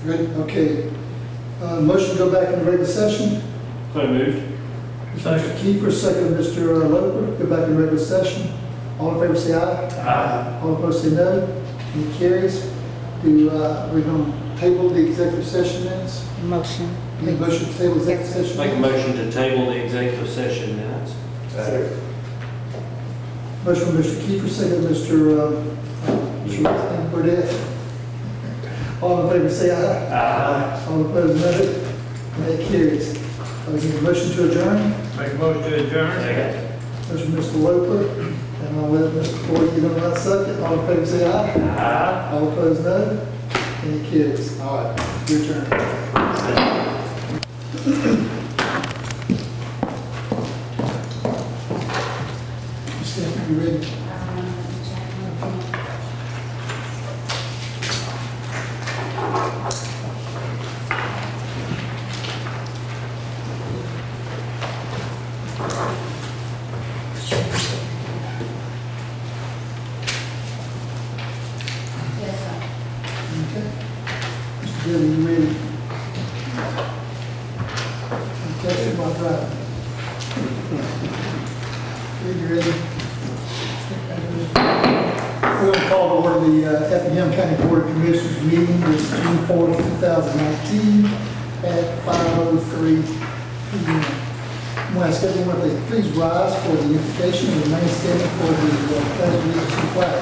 Ready? Okay. Motion to go back into regular session. So moved. Mr. Kiefer, second Mr. Loper. Go back in regular session. All in favor say aye. Aye. All opposed say no. Any carries? We're going to table the executive session minutes? Motion. Any motion to table executive session? Make a minutes? motion to table the executive session minutes. Motion from Mr. Kiefer, second Mr. Burdette. All in favor say aye. Aye. All opposed no. And that carries. We need a motion to adjourn. Make a motion to adjourn. Second. Motion from Mr. Loper, and I'll let Mr. Ford get on that second. All in favor say aye. Aye. All opposed no. And it carries. All right, your turn. Stand, you ready? Yes, sir. Okay. Mr. Bill, you ready? Test it while driving. You ready? We're going to call to order the Effingham County Board of Commissioners meeting this June 4th, 2019 at 5:03 p.m. I'm going to ask everyone if they please rise for the invocation and remain standing for the pledge of allegiance and flag.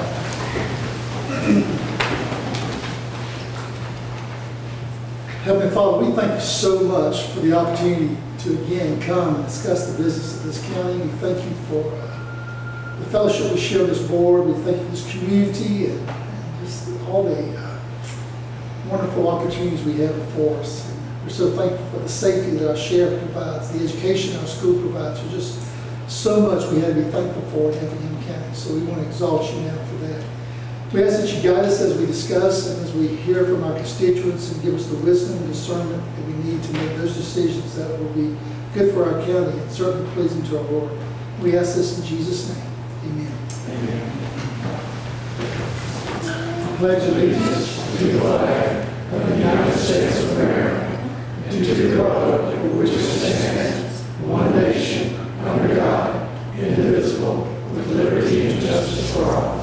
Heavenly Father, we thank you so much for the opportunity to again come and discuss the business of this county. We thank you for the fellowship we share this board. We thank you for this community and just all the wonderful opportunities we have before us. And we're so thankful for the safety that our sheriff provides, the education our school provides. There's just so much we have to be thankful for in Effingham County. So we want to exalt you now for that. We ask that you guide us as we discuss and as we hear from our constituents and give us the wisdom and discernment that we need to make those decisions that will be good for our county and certainly pleasing to our Lord. We ask this in Jesus' name. Amen. Amen. Pledge allegiance to the flag of the United States of America and to the republic for which it stands, one nation, under God, indivisible, with liberty and justice for all.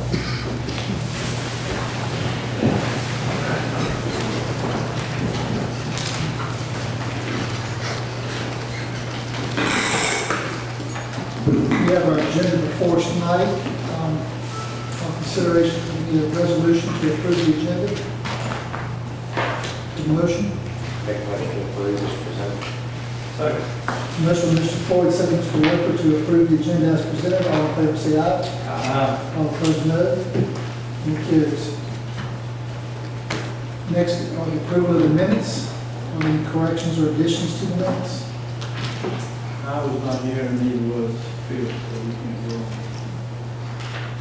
We have our agenda before us tonight. On consideration, we need a resolution to approve the agenda. Is there a motion? Make a motion to approve as presented. Second. Motion from Mr. Floyd, second Mr. Loper to approve the agenda as presented. All in favor say aye. Aye. All opposed no. And it carries. Next, on the approval of the minutes. Any corrections or additions to the minutes? I was not here and neither was Phil, so we can go.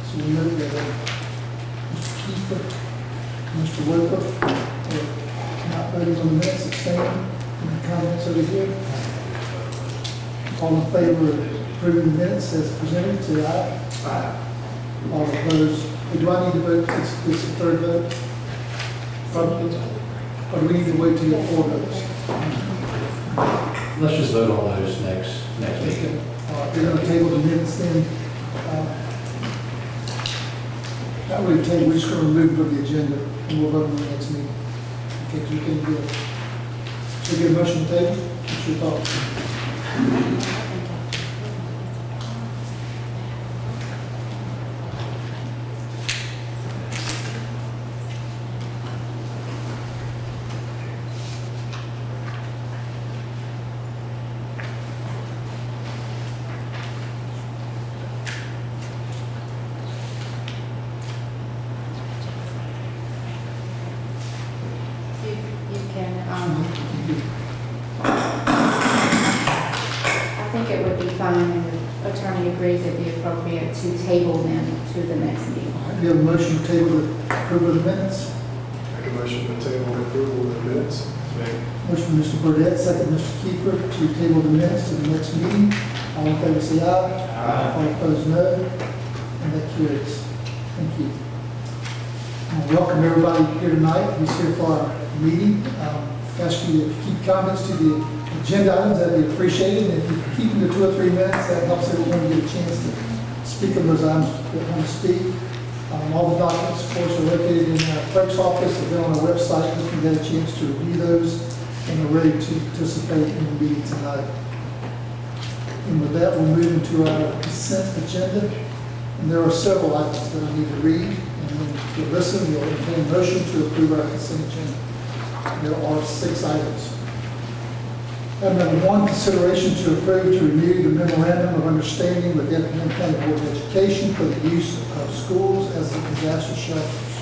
So we look at Mr. Kiefer, Mr. Loper, not voting on the minutes, abstaining. Any comments over here? All in favor of approving the minutes as presented, say aye. Aye. All opposed. Do I need to vote, this is the third vote? Or do we need to wait till you have 4 votes? Let's just vote on those next meeting. Okay. All right, we're going to table the minutes then. Not really table, we're just going to remove it from the agenda and we'll vote on the next meeting. Okay, because we can't do it. So get a motion to table? What's your thoughts? You can, I think it would be fine, and the attorney agrees it'd be appropriate to table them to the next meeting. All right, we have a motion to table the approval of the minutes. Make a motion to table the approval of the minutes. Motion from Mr. Burdette, second Mr. Kiefer to table the minutes to the next meeting. All in favor say aye. Aye. All opposed no. And that carries. Thank you. I welcome everybody here tonight who's here for our meeting. Ask you to keep comments to the agenda items, that'd be appreciated. And if you keep them to 2 or 3 minutes, that helps everyone get a chance to speak on those items that want to speak. All the documents, of course, are located in our clerk's office. They're on our website. You can get a chance to review those and are ready to participate in the meeting tonight. And with that, we'll move into our consent agenda. And there are several items that I need to read. And when you listen, you'll entertain a motion to approve our consent agenda. There are 6 items. Item number 1, consideration to approve to renew the memorandum of understanding with Effingham County Board of Education for the use of schools as disaster shelters.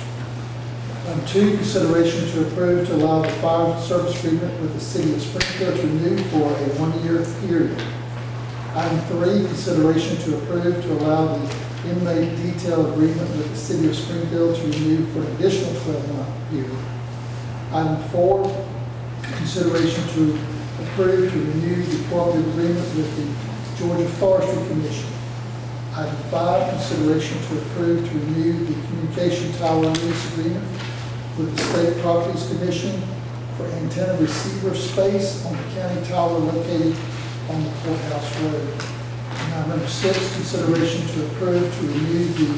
Item 2, consideration to approve to allow the fire service agreement with the city of Springfield to renew for a 1-year period. Item 3, consideration to approve to allow the inmate detail agreement with the city of Springfield to renew for an additional 12-month period. Item 4, consideration to approve to renew the cooperative agreement with the Georgia Forestry Commission. Item 5, consideration to approve to renew the communication tower lease agreement with the State Properties Commission for antenna receiver space on the county tower located on the courthouse road. And item number 6, consideration to approve to renew the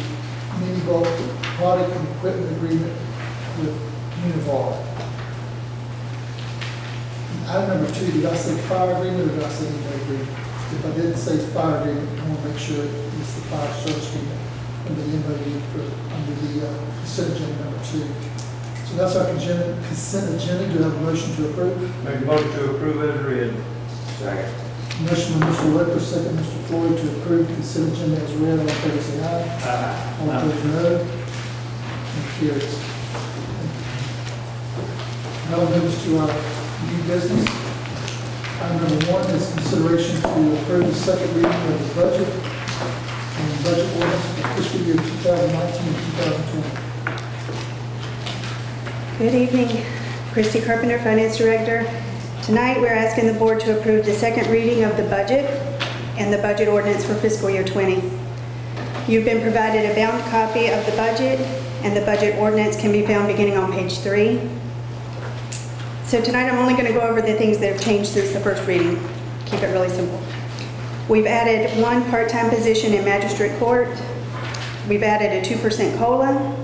mini bulk product and equipment agreement with Univar. Item number 2, did I say fire agreement or did I say inmate agreement? If I didn't say fire agreement, I want to make sure it's the fire service agreement under the inmate under the consent agenda number 2. So that's our consent agenda. Do I have a motion to approve? Make a motion to approve as read. Second. Motion by Mr. Whipper, second Mr. Floyd to approve the consent agenda as read. All in favor say aye. Aye. All opposed no. And carries. Now we'll move to our new business. Item number 1 is consideration to approve the second reading of the budget and budget ordinance for fiscal year 2019 and 2020. Good evening, Christy Carpenter, Finance Director. Tonight, we're asking the board to approve the second reading of the budget and the budget ordinance for fiscal year 20. You've been provided a bound copy of the budget, and the budget ordinance can be found beginning on page 3. So tonight, I'm only going to go over the things that have changed since the first reading. Keep it really simple. We've added 1 part-time position in magistrate court. We've added a 2% COLA.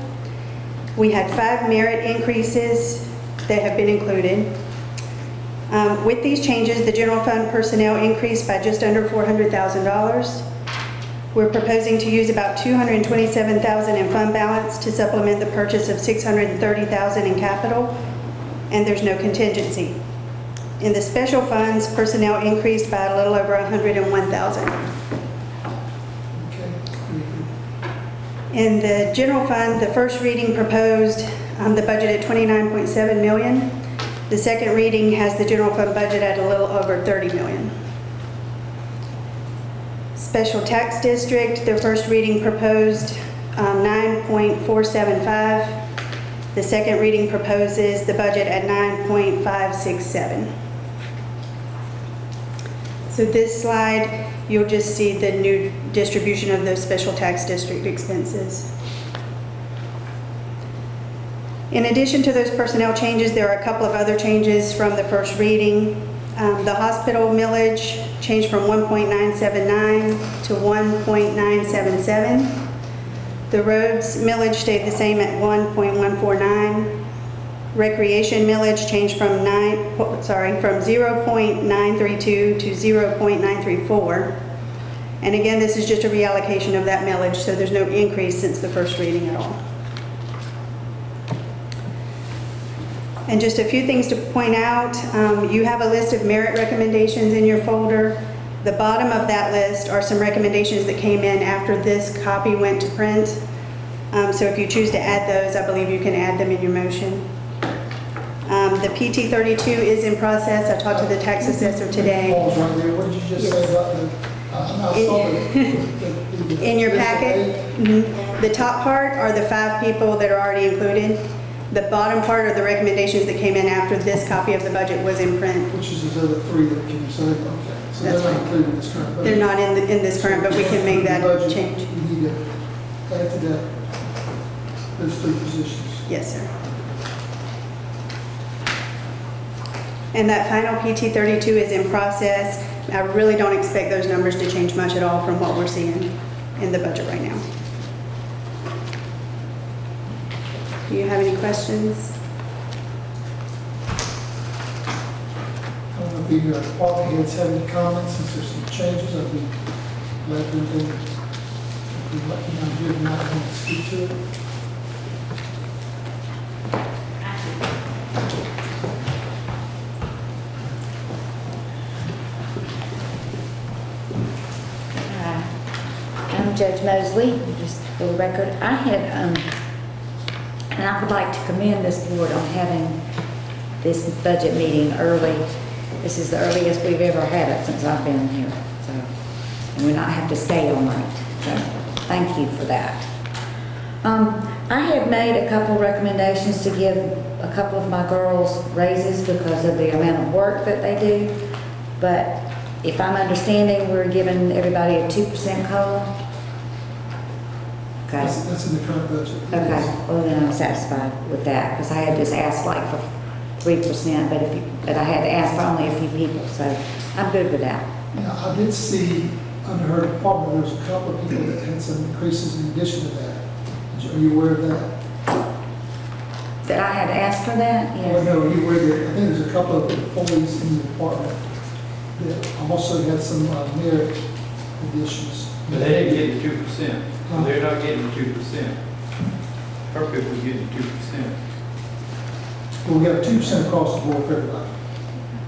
We had 5 merit increases that have been included. With these changes, the general fund personnel increased by just under $400,000. We're proposing to use about $227,000 in fund balance to supplement the purchase of $630,000 in capital, and there's no contingency. In the special funds, personnel increased by a little over $101,000. In the general fund, the first reading proposed the budget at $29.7 million. The second reading has the general fund budget at a little over $30 million. Special tax district, their first reading proposed 9.475. The second reading proposes the budget at 9.567. So this slide, you'll just see the new distribution of those special tax district expenses. In addition to those personnel changes, there are a couple of other changes from the first reading. The hospital millage changed from 1.979 to 1.977. The roads millage stayed the same at 1.149. Recreation millage changed from 0.932 to 0.934. And again, this is just a reallocation of that millage, so there's no increase since the first reading at all. And just a few things to point out. You have a list of merit recommendations in your folder. The bottom of that list are some recommendations that came in after this copy went to print. So if you choose to add those, I believe you can add them in your motion. The PT 32 is in process. I talked to the tax assessor today. Pause right there. What did you just say about the, I saw the In your packet, the top part are the 5 people that are already included. The bottom part are the recommendations that came in after this copy of the budget was in print. Which is the other 3 that came, so, okay. So they're not included in this current budget. They're not in this current, but we can make that Budget, change. We need to add to that, those 3 positions. Yes, sir. And that final PT 32 is in process. I really don't expect those numbers to change much at all from what we're seeing in the budget right now. Do you have any questions? I don't know if the department heads have any comments, since there's some changes, I'd be glad to, if you'd like to know here tonight, I want to speak to it. I'm Judge Mosley, just for the record. I had, and I would like to commend this board on having this budget meeting early. This is the earliest we've ever had it since I've been here, so, and we not have to stay all night, so thank you for that. I have made a couple recommendations to give a couple of my girls raises because of the amount of work that they do, but if I'm understanding, we're giving everybody a 2% COLA. Okay. That's in the current budget. Okay, well then I'm satisfied with that, because I had just asked like for 3%, but I had to ask for only a few people, so I'm good with that. Now, I did see under her department, there was a couple of people that had some increases in addition to that. Are you aware of that? That I had to ask for that? Oh, Yes. no, are you aware that, I think there's a couple of employees in the department that also had some merit additions. But they didn't get the 2%. So they're not getting the 2%. Her people are getting 2%. Well, we have 2% across the board for everybody.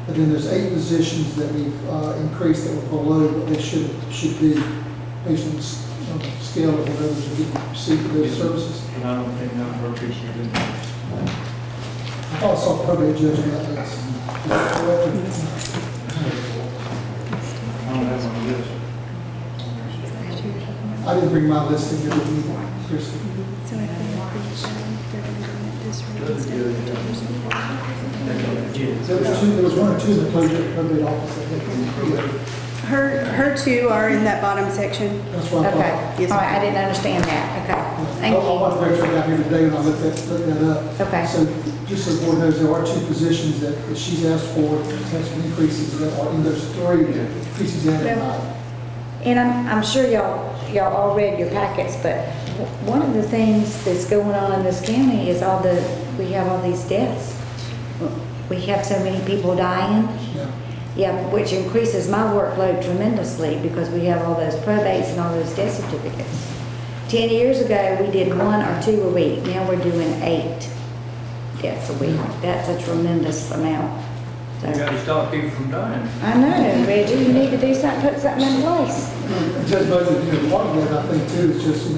But then there's 8 positions that we've increased that were below what they should be based on the scale of whatever we receive for those services. And I don't think none of her people are doing that. I thought I saw a probate judge on that list. I don't have one of this. I didn't bring my list in here with me, Christie. So if they increase that, they're going to run it this rate instead of 2%. There was 1 or 2 in the probate office that had. Her two are in that bottom section. That's what I Okay, thought. Yes, all right, ma'am. I didn't understand that, okay, I thank you. want to make sure I got here today and I looked that up. Okay. So just so the board knows, there are 2 positions that she's asked for, potential increases that are in those 3 increases in Well, and I'm sure y'all all read your packets, but one of the things that's going on in this county is we have all these deaths. We have so many people dying. Yeah. Yeah, which increases my workload tremendously because we have all those probates and all those death certificates. 10 years ago, we did 1 or 2 a week. Now we're doing 8 deaths a week. That's a tremendous amount. So, You gotta stop people from dying. I know, Reggie, you need to do something, put something in place. Judge Budget, part of that, I think, too, is just,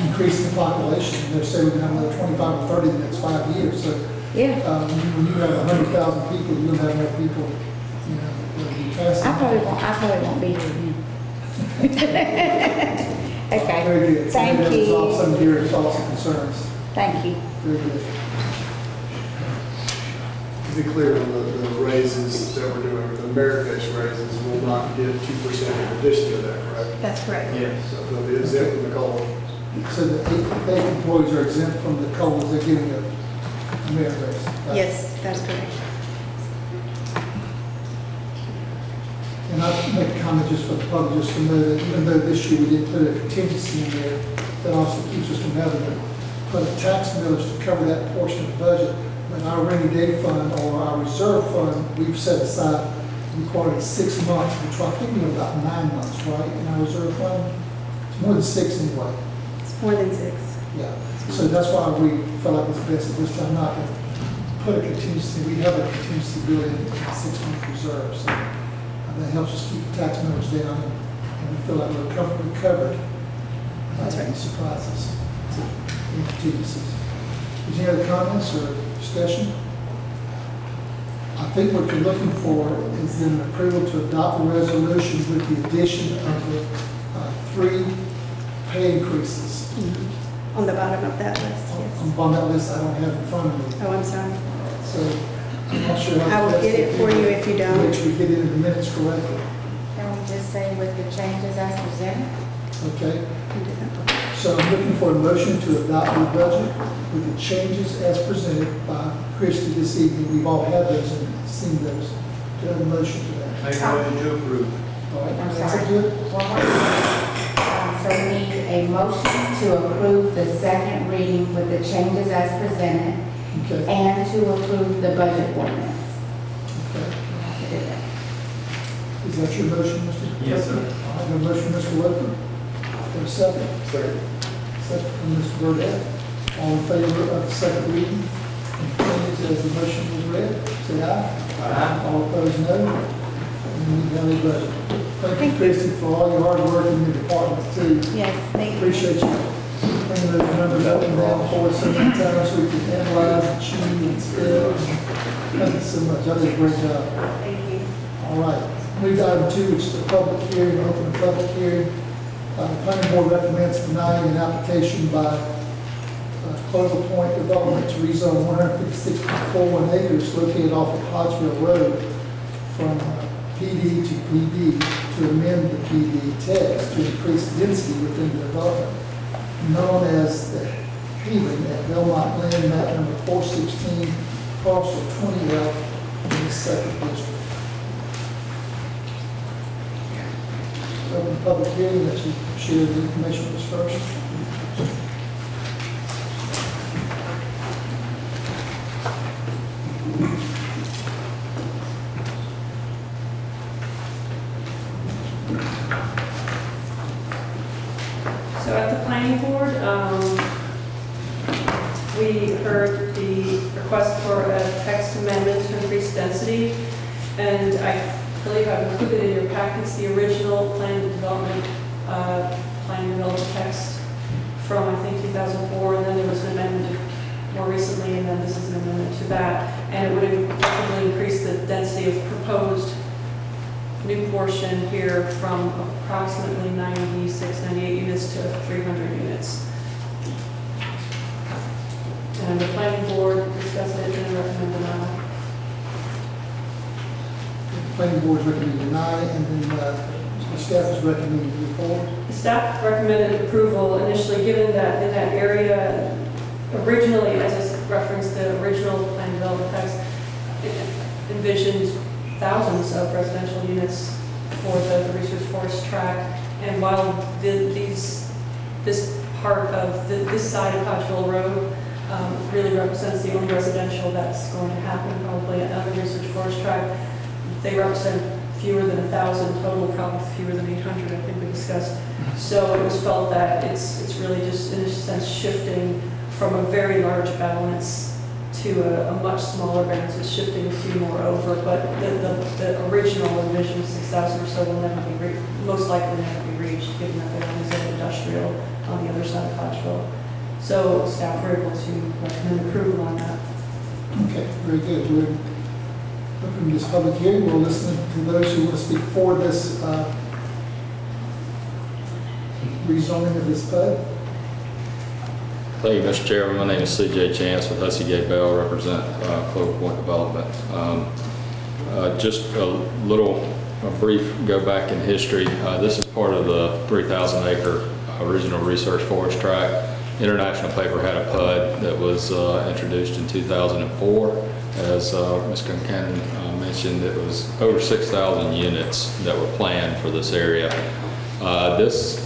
increasing the population. They're saying we're going to have another 25 or 30 in the next 5 years. So Yeah, when you have 100,000 people, you don't have enough people, that will be passing. I probably won't be here then. Okay, Very good. thank So resolve you, some of your thoughts and concerns. thank you. Very good. To be clear on the raises that we're doing, the merit-based raises will not get 2% in addition to that, correct? That's correct. Yes. So they'll be exempt from the COLA. So the 8 employees are exempt from the COLAs, they're getting a merit raise. Yes, that's correct. And I'll make a comment just for the public, just to know that even though this year we did put a contingency in there, that also keeps us from having to put a tax millage to cover that portion of the budget. But our rainy day fund or our reserve fund, we've set aside required 6 months, which I think we're about 9 months, right, in our reserve fund? It's more than 6 anyway. It's more than 6. Yeah, so that's why we felt like it's best at this time not to put a contingency, we have a contingency built in a 6-month reserve, so that helps us keep the tax millage down, and we feel like we're comfortably covered. That's right. Any surprises, any contingencies. Is there any other comments or discussion? I think what you're looking for is then an approval to adopt a resolution with the addition of the 3 pay increases. On the bottom of that list, yes. On that list, I don't have in front of me. Oh, I'm sorry. So I'm not sure how. I will best get it to for do you it. if you don't. Make sure we get it in the minutes correctly. Can we just say with the changes as presented? Okay? So I'm looking for a motion to adopt the budget with the changes as presented by Christie this evening. We've all had those and seen those. Do I have a motion to that? Make a motion to approve. All right, I'm that's sorry. good. One more. So we need a motion to approve the second reading with the changes as presented Okay, and to approve the budget ordinance. okay. We have to do that. Is that your motion, Mr. Yes, sir. All right, no motion, Mr. Whitaker. For a second. Second. Second from Mr. Burdette. All in favor of the second reading and changes as the motion was read, say aye. Aye. All opposed, no. And we have a budget. Thank you, Christie, for all your hard work in your department, too. Yes, thank you. Appreciate you bringing those numbers up and down for us so many times so we can analyze and chew and spell. Thank you so much. That did a great job. Thank you. All right. Move to item 2, which is the public hearing, open the public hearing. The planning board recommends denying an application by Clover Point Development to rezone 156.41 acres located off of Hodgeville Road from PD to PD to amend the PD text to increase density within the development, known as the Haven at Belmont Land, map number 416, parcel 20L in the second district. Open the public hearing, that you share the information with us first. So at the planning board, we heard the request for a text amendment to increase density, and I believe I've included in your packets the original plan development text from, I think, 2004, and then there was an amendment more recently, and then this is an amendment to that, and it would effectively increase the density of proposed new portion here from approximately 96, 98 units to 300 units. And the planning board discussed it and recommended denial. The planning board is recommending deny, and then the staff is recommending to move forward. The staff recommended approval initially, given that in that area, originally, as I referenced, the original plan development text, it envisioned thousands of residential units for the research forest tract. And while this part of this side of Hodgeville Road really represents the only residential that's going to happen probably on the research forest tract, they represent fewer than 1,000 total, probably fewer than 800, I think we discussed. So it was felt that it's really just, in a sense, shifting from a very large balance to a much smaller balance. It's shifting a few more over, but the original envision of 6,000 or so will never be most likely never be reached, given that there is an industrial on the other side of Hodgeville. So staff were able to recommend approval on that. Okay, very good. We're opening this public hearing. We'll listen to those who want to speak for this rezoning of this PUD. Thank you, Mr. Chairman. My name is C.J. Chance with Hussey Gay Bell, represent Clover Point Development. Just a brief go back in history. This is part of the 3,000-acre original research forest tract. International Paper had a PUD that was introduced in 2004. As Ms. Concanon mentioned, it was over 6,000 units that were planned for this area. This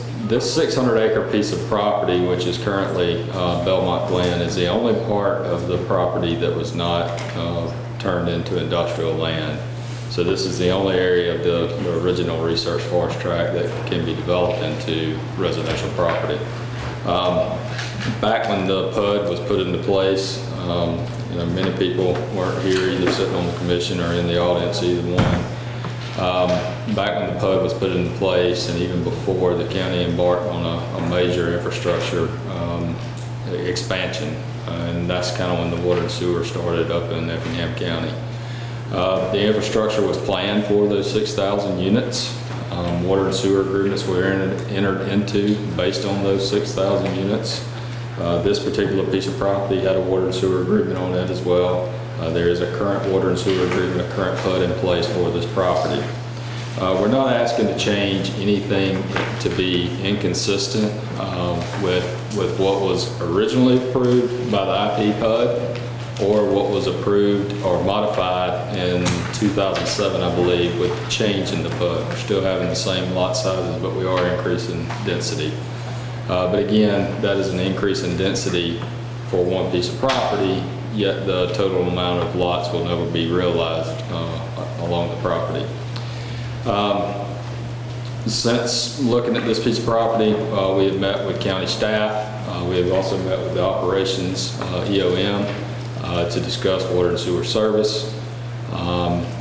600-acre piece of property, which is currently Belmont Glen, is the only part of the property that was not turned into industrial land. So this is the only area of the original research forest tract that can be developed into residential property. Back when the PUD was put into place, many people weren't here, either sitting on the commission or in the audience, either one. Back when the PUD was put into place, and even before, the county embarked on a major infrastructure expansion, and that's kind of when the water and sewer started up in Effingham County. The infrastructure was planned for those 6,000 units. Water and sewer agreements were entered into based on those 6,000 units. This particular piece of property had a water and sewer agreement on it as well. There is a current water and sewer agreement, a current PUD in place for this property. We're not asking to change anything to be inconsistent with what was originally approved by the IP PUD or what was approved or modified in 2007, I believe, with the change in the PUD. We're still having the same lot sizes, but we are increasing density. But again, that is an increase in density for one piece of property, yet the total amount of lots will never be realized along the property. Since looking at this piece of property, we have met with county staff. We have also met with the operations EOM to discuss water and sewer service.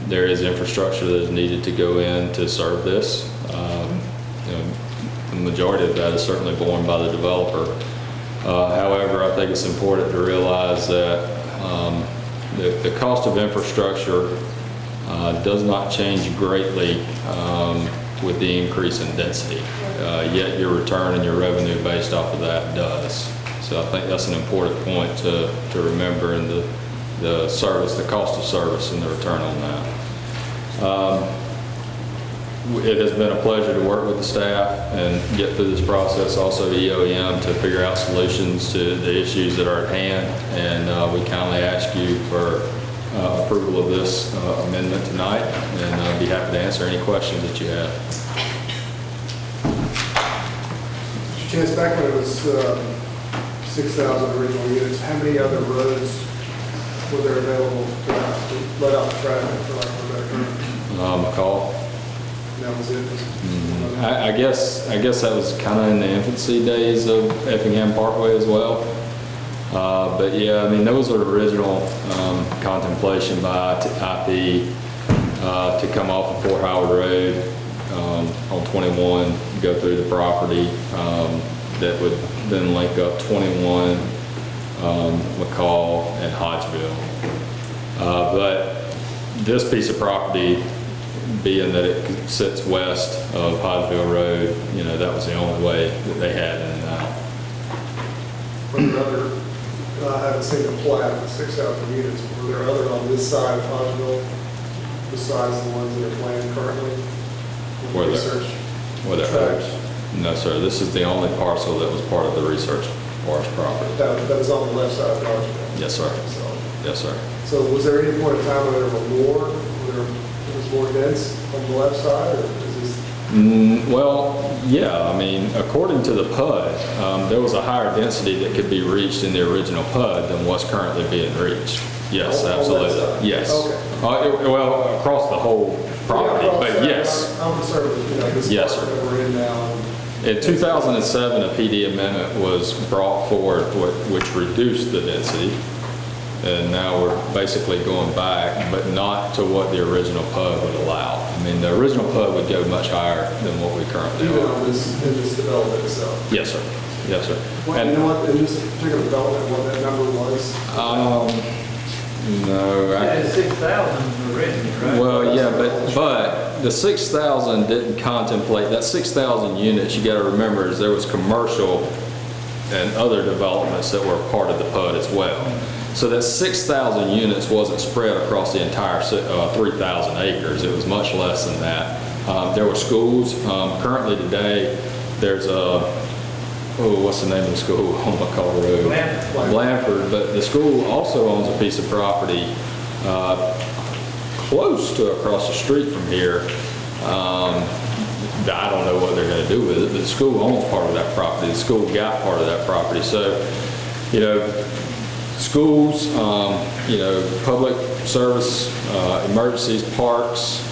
There is infrastructure that is needed to go in to serve this. The majority of that is certainly borne by the developer. However, I think it's important to realize that the cost of infrastructure does not change greatly with the increase in density, yet your return and your revenue based off of that does. So I think that's an important point to remember in the service, the cost of service and the return on that. It has been a pleasure to work with the staff and get through this process, also EOM, to figure out solutions to the issues that are at hand. And we kindly ask you for approval of this amendment tonight, and I'd be happy to answer any questions that you have. Mr. Chance, back when it was 6,000 original units, how many other roads were there available to let out the traffic, for lack of a better term? McCall. That was it? I guess that was kind of in the infancy days of Effingham Parkway as well. But yeah, I mean, those are original contemplation by IP to come off of Fort Howard Road on 21, go through the property that would then link up 21, McCall, and Hodgeville. But this piece of property, being that it sits west of Hodgeville Road, you know, that was the only way that they had in and out. Were there other, I haven't seen the plat of 6,000 units, were there other on this side of Hodgeville besides the ones that are planned currently? Were there? Research Tracks? No, sir. This is the only parcel that was part of the research forest property. That was on the left side of Hodgeville? Yes, sir. So, Yes, sir. so was there any point in time where there were more, where it was more dense on the left side, or is this? Well, yeah, I mean, according to the PUD, there was a higher density that could be reached in the original PUD than what's currently being reached. Yes, On that absolutely. side? Yes. Okay. Well, across the whole property, Yeah, but yes. I'm concerned with, you know, this Yes, part sir. that we're in now. In 2007, a PD amendment was brought forward which reduced the density. And now we're basically going back, but not to what the original PUD would allow. I mean, the original PUD would go much higher than what we currently Even are. on this, in this development itself. Yes, sir. Yes, sir. Well, you know what, in this particular development, what that number was? No. It's 6,000 originally, right? Well, yeah, but the 6,000 didn't contemplate, that 6,000 units, you gotta remember, is there was commercial and other developments that were a part of the PUD as well. So that 6,000 units wasn't spread across the entire 3,000 acres. It was much less than that. There were schools. Currently today, there's what's the name of the school on McCall Road? Blanford. But the school also owns a piece of property close to across the street from here. I don't know what they're going to do with it, but the school owns part of that property. The school got part of that property. So, you know, schools, you know, public service, emergencies, parks,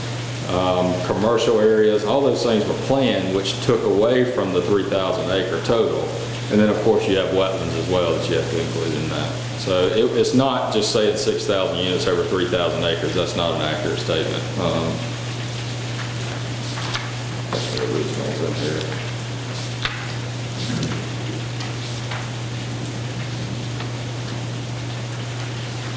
commercial areas, all those things were planned, which took away from the 3,000 acre total. And then of course you have wetlands as well that you have to include in that. So it's not just saying 6,000 units over 3,000 acres. That's not an accurate statement. The originals up here.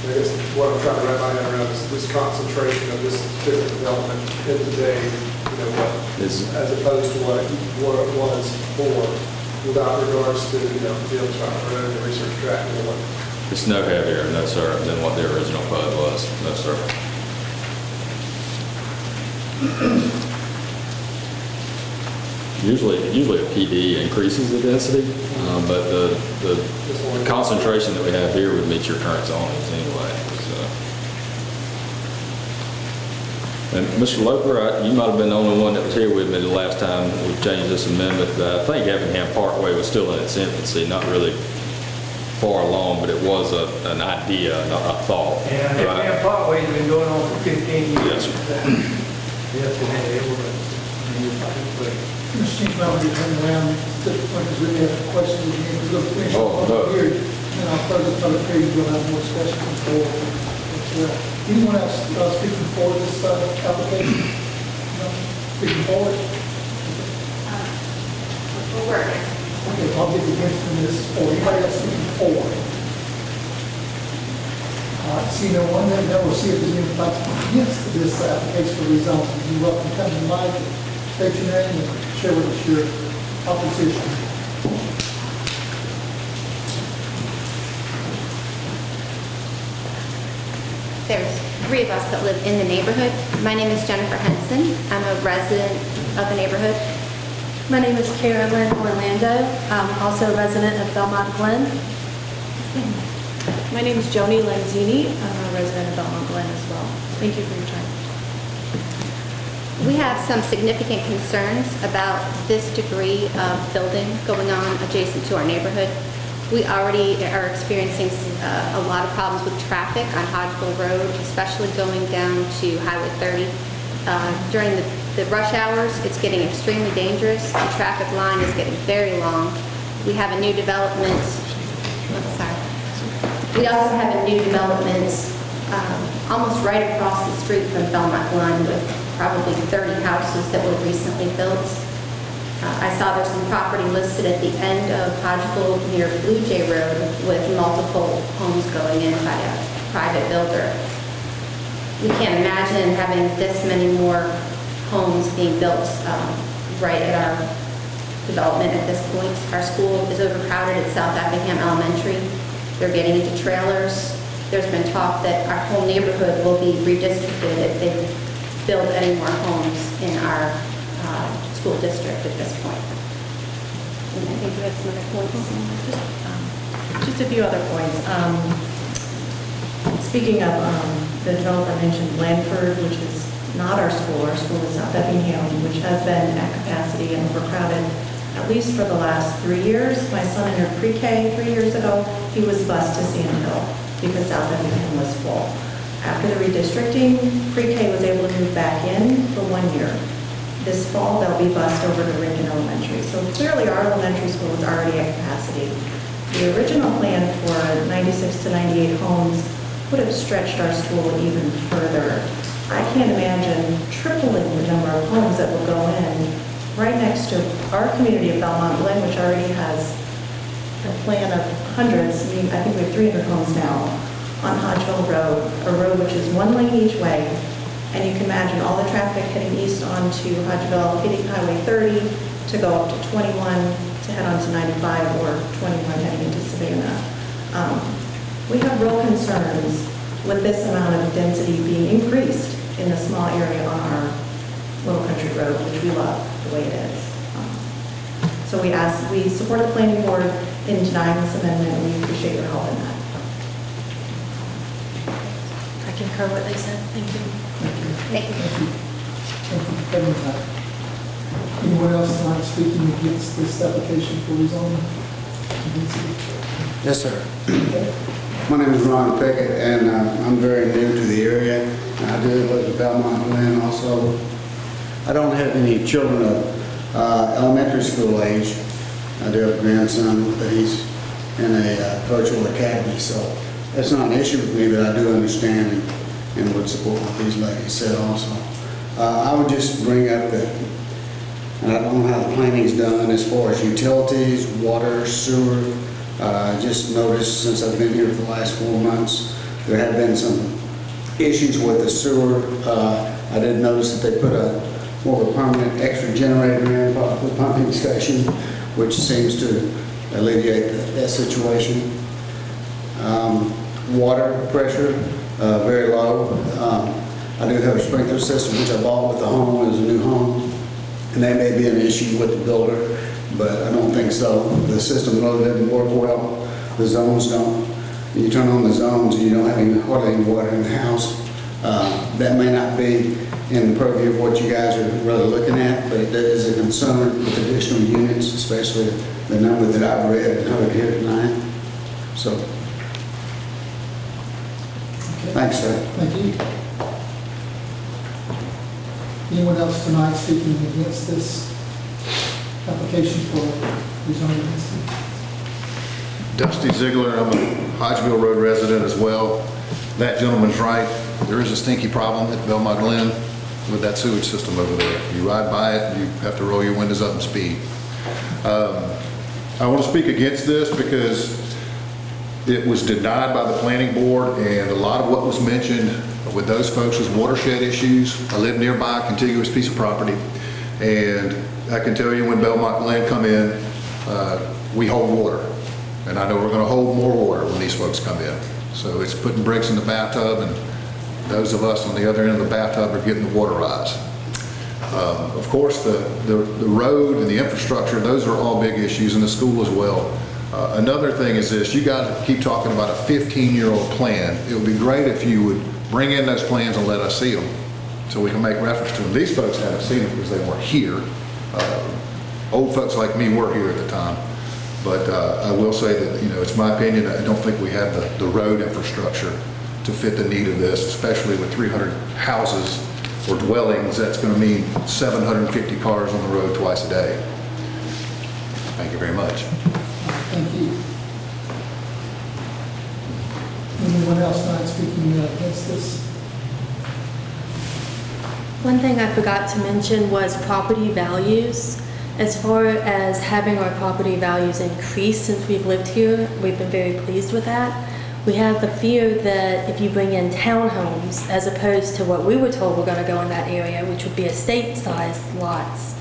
I guess what I'm trying to wrap my head around is this concentration of this particular development in today, you know, as opposed to what it was before, without regards to, you know, the Untitled Road, the research track, and what. It's no heavier, no sir, than what the original PUD was, no sir. Usually a PD increases the density, but the concentration that we have here would meet your current zonings anyway. So. And Mr. Loper, you might have been the only one that was here with me the last time we changed this amendment. I think Effingham Parkway was still in its infancy, not really far along, but it was an idea, not a thought. And Effingham Parkway's been going on for 15 years. Yes, sir. Yes, it was. Mr. Chief, now we're turning around to the point because we have questions again. We're going to finish Oh, up no. here, and I'll close the public hearing. We'll have more discussion from the board. Anyone else speaking for this application? No? Speaking forward? Okay, I'll get the against from this for. Anybody else speaking for? All right, see no one, then we'll see if there's anybody against this application for rezoning. You're welcome to come to the mic, state your name, and share with us your opposition. There's 3 of us that live in the neighborhood. My name is Jennifer Henson. I'm a resident of the neighborhood. My name is Carolyn Orlando. I'm also a resident of Belmont Glen. My name is Joni Lanzini. I'm a resident of Belmont Glen as well. Thank you for your time. We have some significant concerns about this degree of building going on adjacent to our neighborhood. We already are experiencing a lot of problems with traffic on Hodgeville Road, especially going down to Highway 30. During the rush hours, it's getting extremely dangerous. The traffic line is getting very long. We have a new development. We also have a new development almost right across the street from Belmont Glen with probably 30 houses that were recently built. I saw there's some property listed at the end of Hodgeville near Blue Jay Road with multiple homes going in by a private builder. We can't imagine having this many more homes being built right at our development at this point. Our school is overcrowded at South Effingham Elementary. They're getting into trailers. There's been talk that our whole neighborhood will be redistricted if they build any more homes in our school district at this point. And I think you had some other points. Just a few other points. Speaking of, the developer mentioned Blandford, which is not our school. Our school is South Effingham, which has been at capacity and overcrowded at least for the last 3 years. My son entered pre-K 3 years ago. He was bused to Sand Hill because South Effingham was full. After the redistricting, pre-K was able to move back in for 1 year. This fall, they'll be bused over to Lincoln Elementary. So clearly, our elementary school is already at capacity. The original plan for 96 to 98 homes would have stretched our school even further. I can't imagine tripling the number of homes that will go in right next to our community of Belmont Glen, which already has a plan of hundreds. I think we have 300 homes now on Hodgeville Road, a road which is 1 lane each way. And you can imagine all the traffic heading east onto Hodgeville, hitting Highway 30 to go up to 21 to head onto 95 or 21 heading into Savannah. We have real concerns with this amount of density being increased in a small area on our little country road, which we love the way it is. So we support the planning board in denying this amendment, and we appreciate your help in that. I concur what they said. Thank you. Thank you. Thank you for coming back. Anyone else tonight speaking against this application for rezoning? Yes, sir. My name is Ron Pickett, and I'm very new to the area. I do live in Belmont Glen also. I don't have any children of elementary school age. I do have a grandson, but he's in a virtual academy, so that's not an issue with me, but I do understand and would support what these ladies said also. I would just bring up that, and I don't know how the planning's done as far as utilities, water, sewer. Just noticed since I've been here for the last 4 months, there have been some issues with the sewer. I did notice that they put more of a permanent extra generator in the pumping station, which seems to alleviate that situation. Water pressure, very low. I do have a sprinkler system, which I bought with the home as a new home. And that may be an issue with the builder, but I don't think so. The system really doesn't work well. The zones don't. When you turn on the zones and you don't have hardly any water in the house, that may not be in the purview of what you guys are really looking at, but it is a concern with additional units, especially the number that I've read and heard here tonight. So, thanks, sir. Thank you. Anyone else tonight speaking against this application for rezoning? Dusty Ziegler, I'm a Hodgeville Road resident as well. That gentleman's right. There is a stinky problem at Belmont Glen with that sewage system over there. You ride by it, you have to roll your windows up and speed. I want to speak against this because it was denied by the planning board, and a lot of what was mentioned with those folks was watershed issues. I live nearby a contiguous piece of property, and I can tell you when Belmont Glen come in, we hold water. And I know we're going to hold more water when these folks come in. So it's putting bricks in the bathtub, and those of us on the other end of the bathtub are getting the water rise. Of course, the road and the infrastructure, those are all big issues, and the school as well. Another thing is this: you guys keep talking about a 15-year-old plan. It would be great if you would bring in those plans and let us see them so we can make reference to them. These folks haven't seen them because they weren't here. Old folks like me were here at the time. But I will say that, it's my opinion, I don't think we have the road infrastructure to fit the need of this, especially with 300 houses or dwellings. That's going to mean 750 cars on the road twice a day. Thank you very much. Thank you. Anyone else not speaking against this? One thing I forgot to mention was property values. As far as having our property values increase since we've lived here, we've been very pleased with that. We have the fear that if you bring in townhomes, as opposed to what we were told were going to go in that area, which would be estate-sized lots,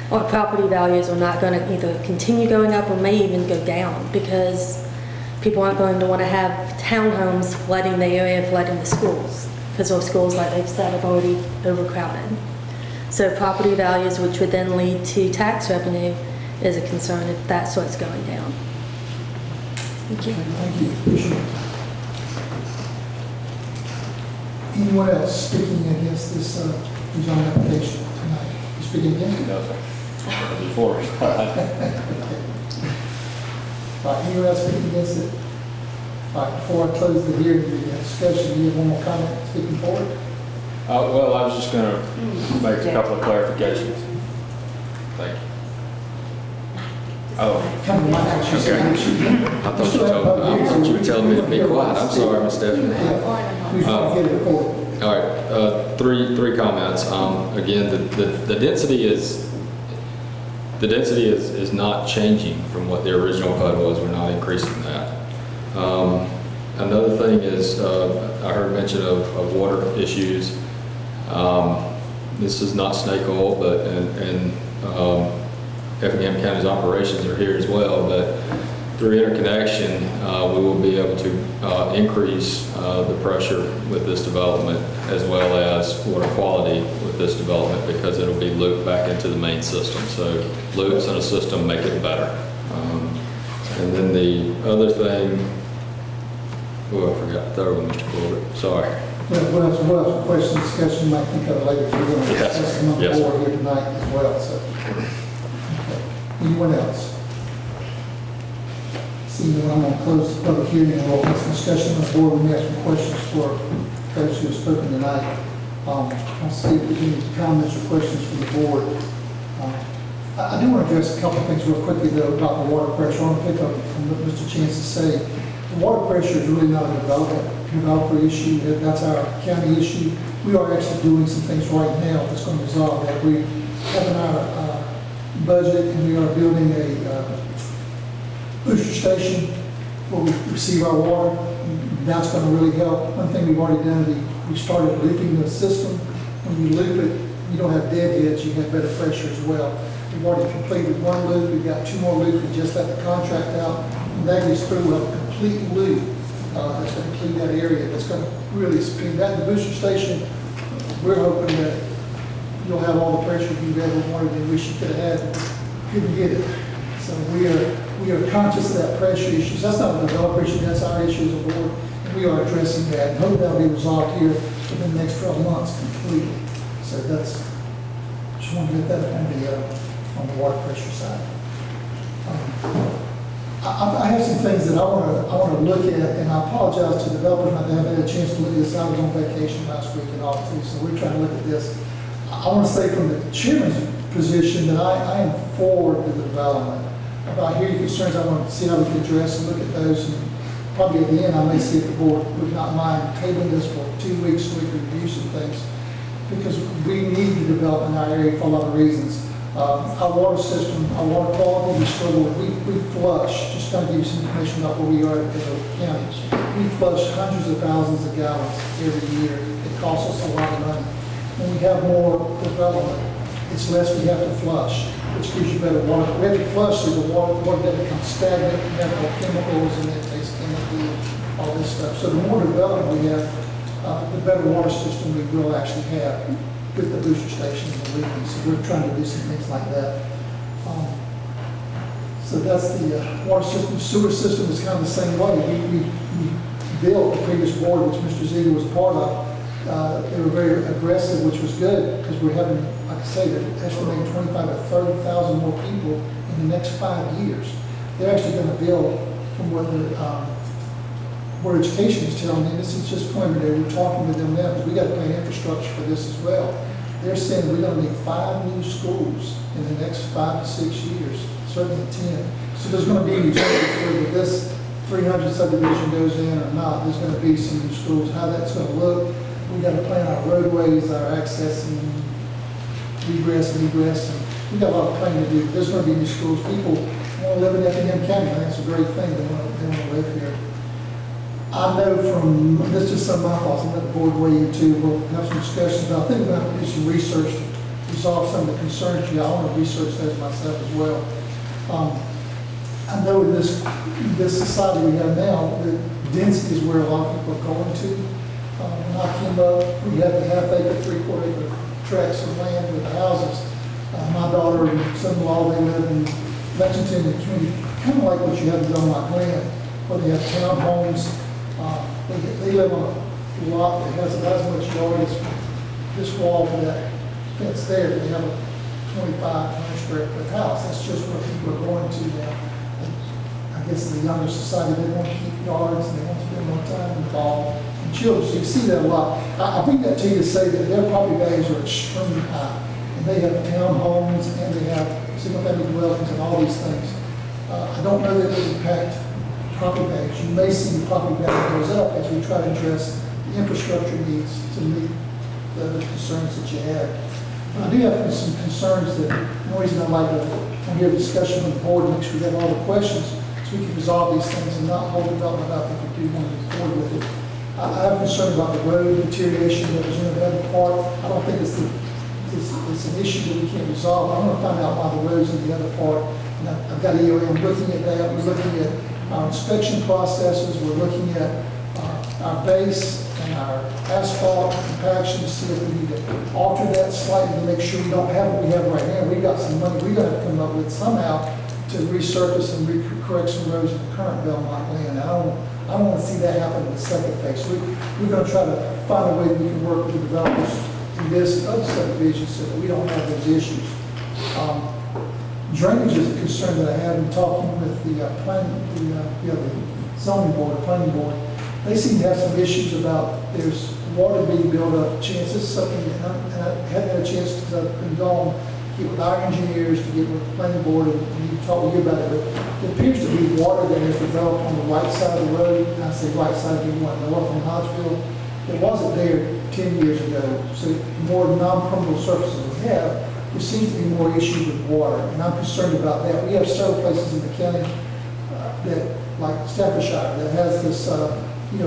our property values are not going to either continue going up or may even go down, because people aren't going to want to have townhomes flooding the area, flooding the schools, because our schools, like they've said, are already overcrowded. So property values, which would then lead to tax revenue, is a concern if that's what's going down. Thank you. Thank you. Appreciate it. Anyone else speaking against this rezone application tonight? You speaking against it? No, sir. Before. All right, anyone else speaking against it? All right, before I close the hearing, the discussion, you have one more comment speaking for it? Well, I was just going to make a couple of clarifications. Thank you. Oh, Come to my house. okay. I thought you were telling me to be quiet. I'm sorry, Ms. Stephanie. We should get it recorded. All right, three comments. Again, the density is not changing from what the original PUD was. We're not increasing that. Another thing is, I heard mention of water issues. This is not snake oil, but and Effingham County's operations are here as well. But through interconnection, we will be able to increase the pressure with this development, as well as water quality with this development, because it'll be looped back into the main system. So loops in a system make it better. And then the other thing, oh, I forgot the third one, Mr. Corbett. Sorry. We'll have some questions, discussion, you might think of it later, if we're going to discuss them on the board here tonight as well, so. Okay. Anyone else? Seeing that I'm going to close the public hearing and we'll have some discussion on the board, we may have some questions for those who have spoken tonight. I'll see if there's any comments or questions from the board. I do want to address a couple of things real quickly, though, about the water pressure. I want to pick up from what Mr. Chance is saying. The water pressure is really not a developer issue. That's our county issue. We are actually doing some things right now that's going to resolve that. We have in our budget, and we are building a booster station where we receive our water. That's going to really help. One thing we've already done, we started looping the system. When you loop it, you don't have deadheads, you have better pressure as well. We've already completed one loop, we've got 2 more loops, we just let the contract out. And that is through a complete loop that's going to clean that area. That's going to really speed that. The booster station, we're hoping that you'll have all the pressure you've ever wanted and wish you could have had, but couldn't get it. So we are conscious of that pressure issues. That's not a developer issue, that's our issue as a board. And we are addressing that, and hope that'll be resolved here within the next 12 months completely. So that's, just want to get that on the water pressure side. I have some things that I want to look at, and I apologize to developers not having had a chance to look at this. I was on vacation last week and all too, so we're trying to look at this. I want to say from the chairman's position that I am for the development. If I hear your concerns, I want to see how we can address and look at those. And probably at the end, I may see if the board would not mind tabling this for 2 weeks so we can review some things, because we need to develop in our area for a lot of reasons. Our water system, our water quality, we struggle with. We flush, just kind of give you some information about where we are in the county. We flush hundreds of thousands of gallons every year. It costs us a lot of money. When we have more development, it's less we have to flush, which gives you better water. We have to flush so the water doesn't become stagnant, we have more chemicals and it tastes chemically, all this stuff. So the more development we have, the better water system we will actually have with the booster stations and leaking. So we're trying to do some things like that. So that's the water system. Sewer system is kind of the same way. We built the previous board, which Mr. Ziegler was part of. They were very aggressive, which was good, because we're having, like I say, they're estimating 25,000 to 30,000 more people in the next 5 years. They're actually going to build from what the Board of Education is telling me. This is just preliminary. We're talking with them now, because we got to plan infrastructure for this as well. They're saying we're going to need 5 new schools in the next 5 to 6 years, certainly 10. So there's going to be new schools, whether this 300 subdivision goes in or not, there's going to be some new schools. How that's going to look, we got to plan our roadways, our access and egress, and we got a lot of planning to do. There's going to be new schools. People want to live in Effingham County. I think it's a great thing. They want to live here. I know from, this is just some of my thoughts, I'm at the board way you too, we'll have some discussions about, I think we're going to do some research to resolve some of the concerns you got. I want to research those myself as well. I know in this society we have now, the density is where a lot of people are going to. When I came up, we had the half-acre, three-quarter-acre tracts of land with the houses. My daughter and son-in-law, they live in Lexington, the community, kind of like what you have in Belmont Land, where they have townhomes. They live on a lot that has about as much yard as this wall to that fence there. They have a 25 square foot house. That's just where people are going to now. And I guess in the younger society, they want to keep yards and they want to spend more time involved in children. So you see that a lot. I think that to you to say that their property values are extremely high. And they have townhomes and they have single-family dwellings and all these things. I don't know that it would impact property values. You may see the property value goes up as we try to address the infrastructure needs to meet the concerns that you have. But I do have some concerns that, the reason I'd like to hear a discussion on the board, make sure we have all the questions, so we can resolve these things and not hold development up if we do want to move forward with it. I have concern about the road deterioration that was in the other part. I don't think it's an issue that we can't resolve. I want to find out why the road's in the other part. And I've got EOM looking at that. We're looking at our inspection processes. We're looking at our base and our asphalt compaction to see if we need to alter that slightly to make sure we don't have what we have right now. We've got some money we've got to come up with somehow to resurface and correct some roads in the current Belmont land. I don't want to see that happen in the second phase. So we're going to try to find a way that we can work with the developers in this and other subdivisions so that we don't have those issues. Drainage is a concern that I have in talking with the zoning board, the planning board. They seem to have some issues about there's water being built up, chances, something, and I haven't had a chance because I've been gone, to get with our engineers, to get with the planning board, and you talk with you about it, but there appears to be water that has developed on the right side of the road, and I say right side, if you want, north on Hodgeville. It wasn't there 10 years ago, so the more non-permeable surfaces we have, there seems to be more issues with water, and I'm concerned about that. We have several places in the county that, like Staffordshire, that has this,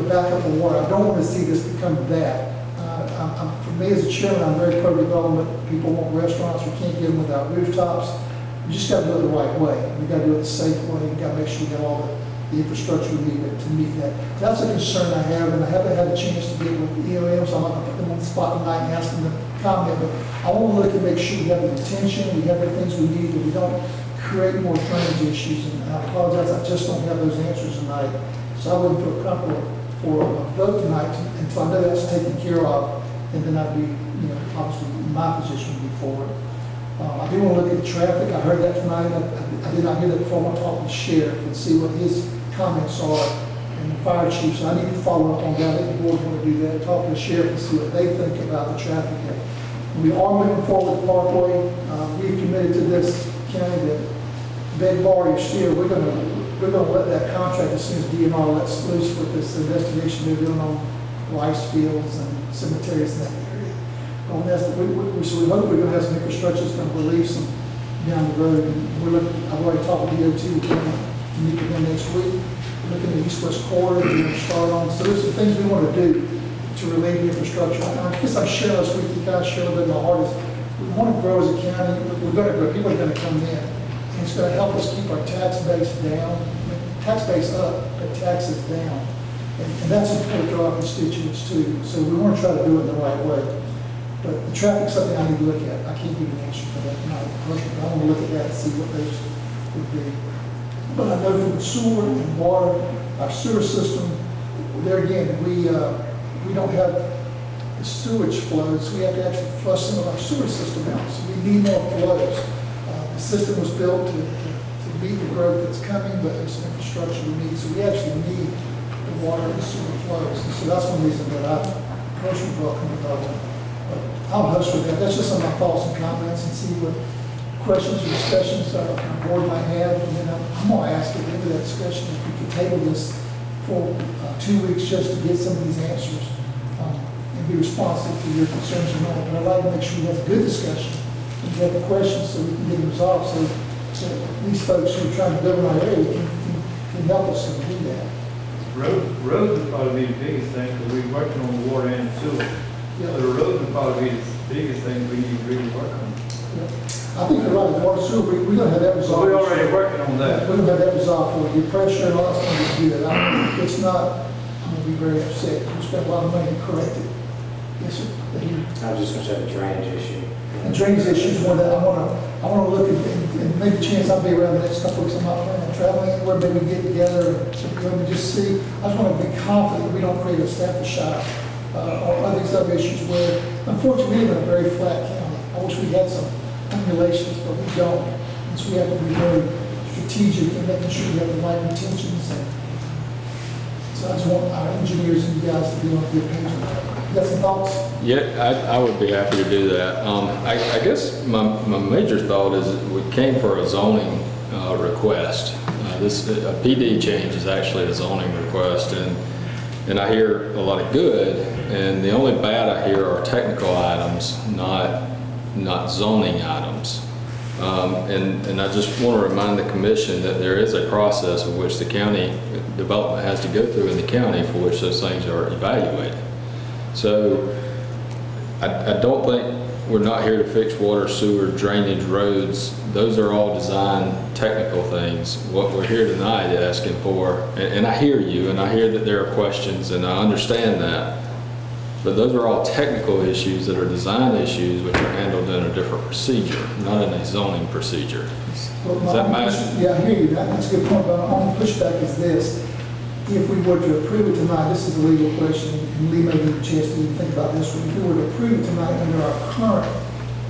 backup of water. I don't want to see this become that. For me as a chairman, I'm very pro-development. People want restaurants, we can't get them without rooftops. We just got to do it the right way. We got to do it the safe way. We got to make sure we got all the infrastructure we need to meet that. That's a concern I have, and I haven't had a chance to get with the EOM, so I'm not going to put them on the spot tonight and ask them to comment, but I want to look and make sure we have the attention, we have the things we need, that we don't create more drainage issues. And I apologize, I just don't have those answers tonight. So I wouldn't feel comfortable for a vote tonight until I know that's taken care of, and then I'd be, obviously in my position to move forward. I do want to look at the traffic. I heard that tonight. I did not hear that before. I want to talk to the sheriff and see what his comments are, and the fire chief. So I need to follow up on that. I think the board want to do that. Talk to the sheriff and see what they think about the traffic. And we are moving forward with Parkway. We've committed to this county that bed bar your steer. We're going to let that contract, as soon as DNR lets loose with this investigation they're doing on rice fields and cemeteries in that area. So we hope we're going to have some infrastructure that's going to relieve some down the road. And I've already talked with DOT, we're going to meet with them next week. We're looking at the east-west corridor, we're going to start on. So there's some things we want to do to relieve the infrastructure. I guess I'm sharing this with you guys, share a little bit of my heart is we want to grow as a county. We're going to grow. People are going to come in. And it's going to help us keep our tax base down. Tax base up, but taxes down. And that's important to our constituents too. So we want to try to do it in the right way. But the traffic's something I need to look at. I can't give you an answer for that tonight. But I want to look at that and see what those would be. But I know from the sewer and water, our sewer system, there again, we don't have the sewage flows. We have to actually flush some of our sewer system out. So we need more flows. The system was built to meet the growth that's coming, but there's some infrastructure we need. So we actually need the water and sewer flows. And so that's one reason that I personally welcome the development. I'll hush with that. That's just some of my thoughts and comments, and see what questions or discussions our board might have. And then I'm going to ask at the end of that discussion if we could table this for 2 weeks just to get some of these answers and be responsive to your concerns and all. But I'd like to make sure we have a good discussion and get the questions so we can get them resolved. So these folks who are trying to build in our area can help us to do that. Roads would probably be the biggest thing, because we're working on the water and sewer. Yeah, the roads would probably be the biggest thing we need to really work on. Yeah. I think you're right. The water sewer, we're going to have that resolved. We're already working on that. We're going to have that resolved for you. Your pressure and all that's going to be good. It's not, I'm going to be very upset. We spent a lot of money to correct it. Yes, sir. I was just going to say the drainage issue. The drainage issue is one that I want to look at, and maybe chance I'll be around the next couple weeks. I'm not planning on traveling anywhere. Maybe we get together and just see. I just want to be confident that we don't create a staffing shop or these other issues where, unfortunately, we live in a very flat county. I wish we had some emulations, but we don't. And so we have to be very strategic in making sure we have the right intentions. And so I just want our engineers and you guys to be on a good page with that. You got some thoughts? Yeah, I would be happy to do that. I guess my major thought is that we came for a zoning request. A PD change is actually a zoning request, and I hear a lot of good, and the only bad I hear are technical items, not zoning items. And I just want to remind the commission that there is a process in which the county development has to go through in the county for which those things are evaluated. So I don't think we're not here to fix water, sewer, drainage, roads. Those are all design technical things. What we're here tonight asking for, and I hear you, and I hear that there are questions, and I understand that, but those are all technical issues that are design issues which are handled in a different procedure, not in a zoning procedure. Does that matter? Yeah, I hear you. That's a good point, but my only pushback is this. If we were to approve it tonight, this is a legal question, and Lee may need a chance to even think about this one. If we were to approve it tonight under our current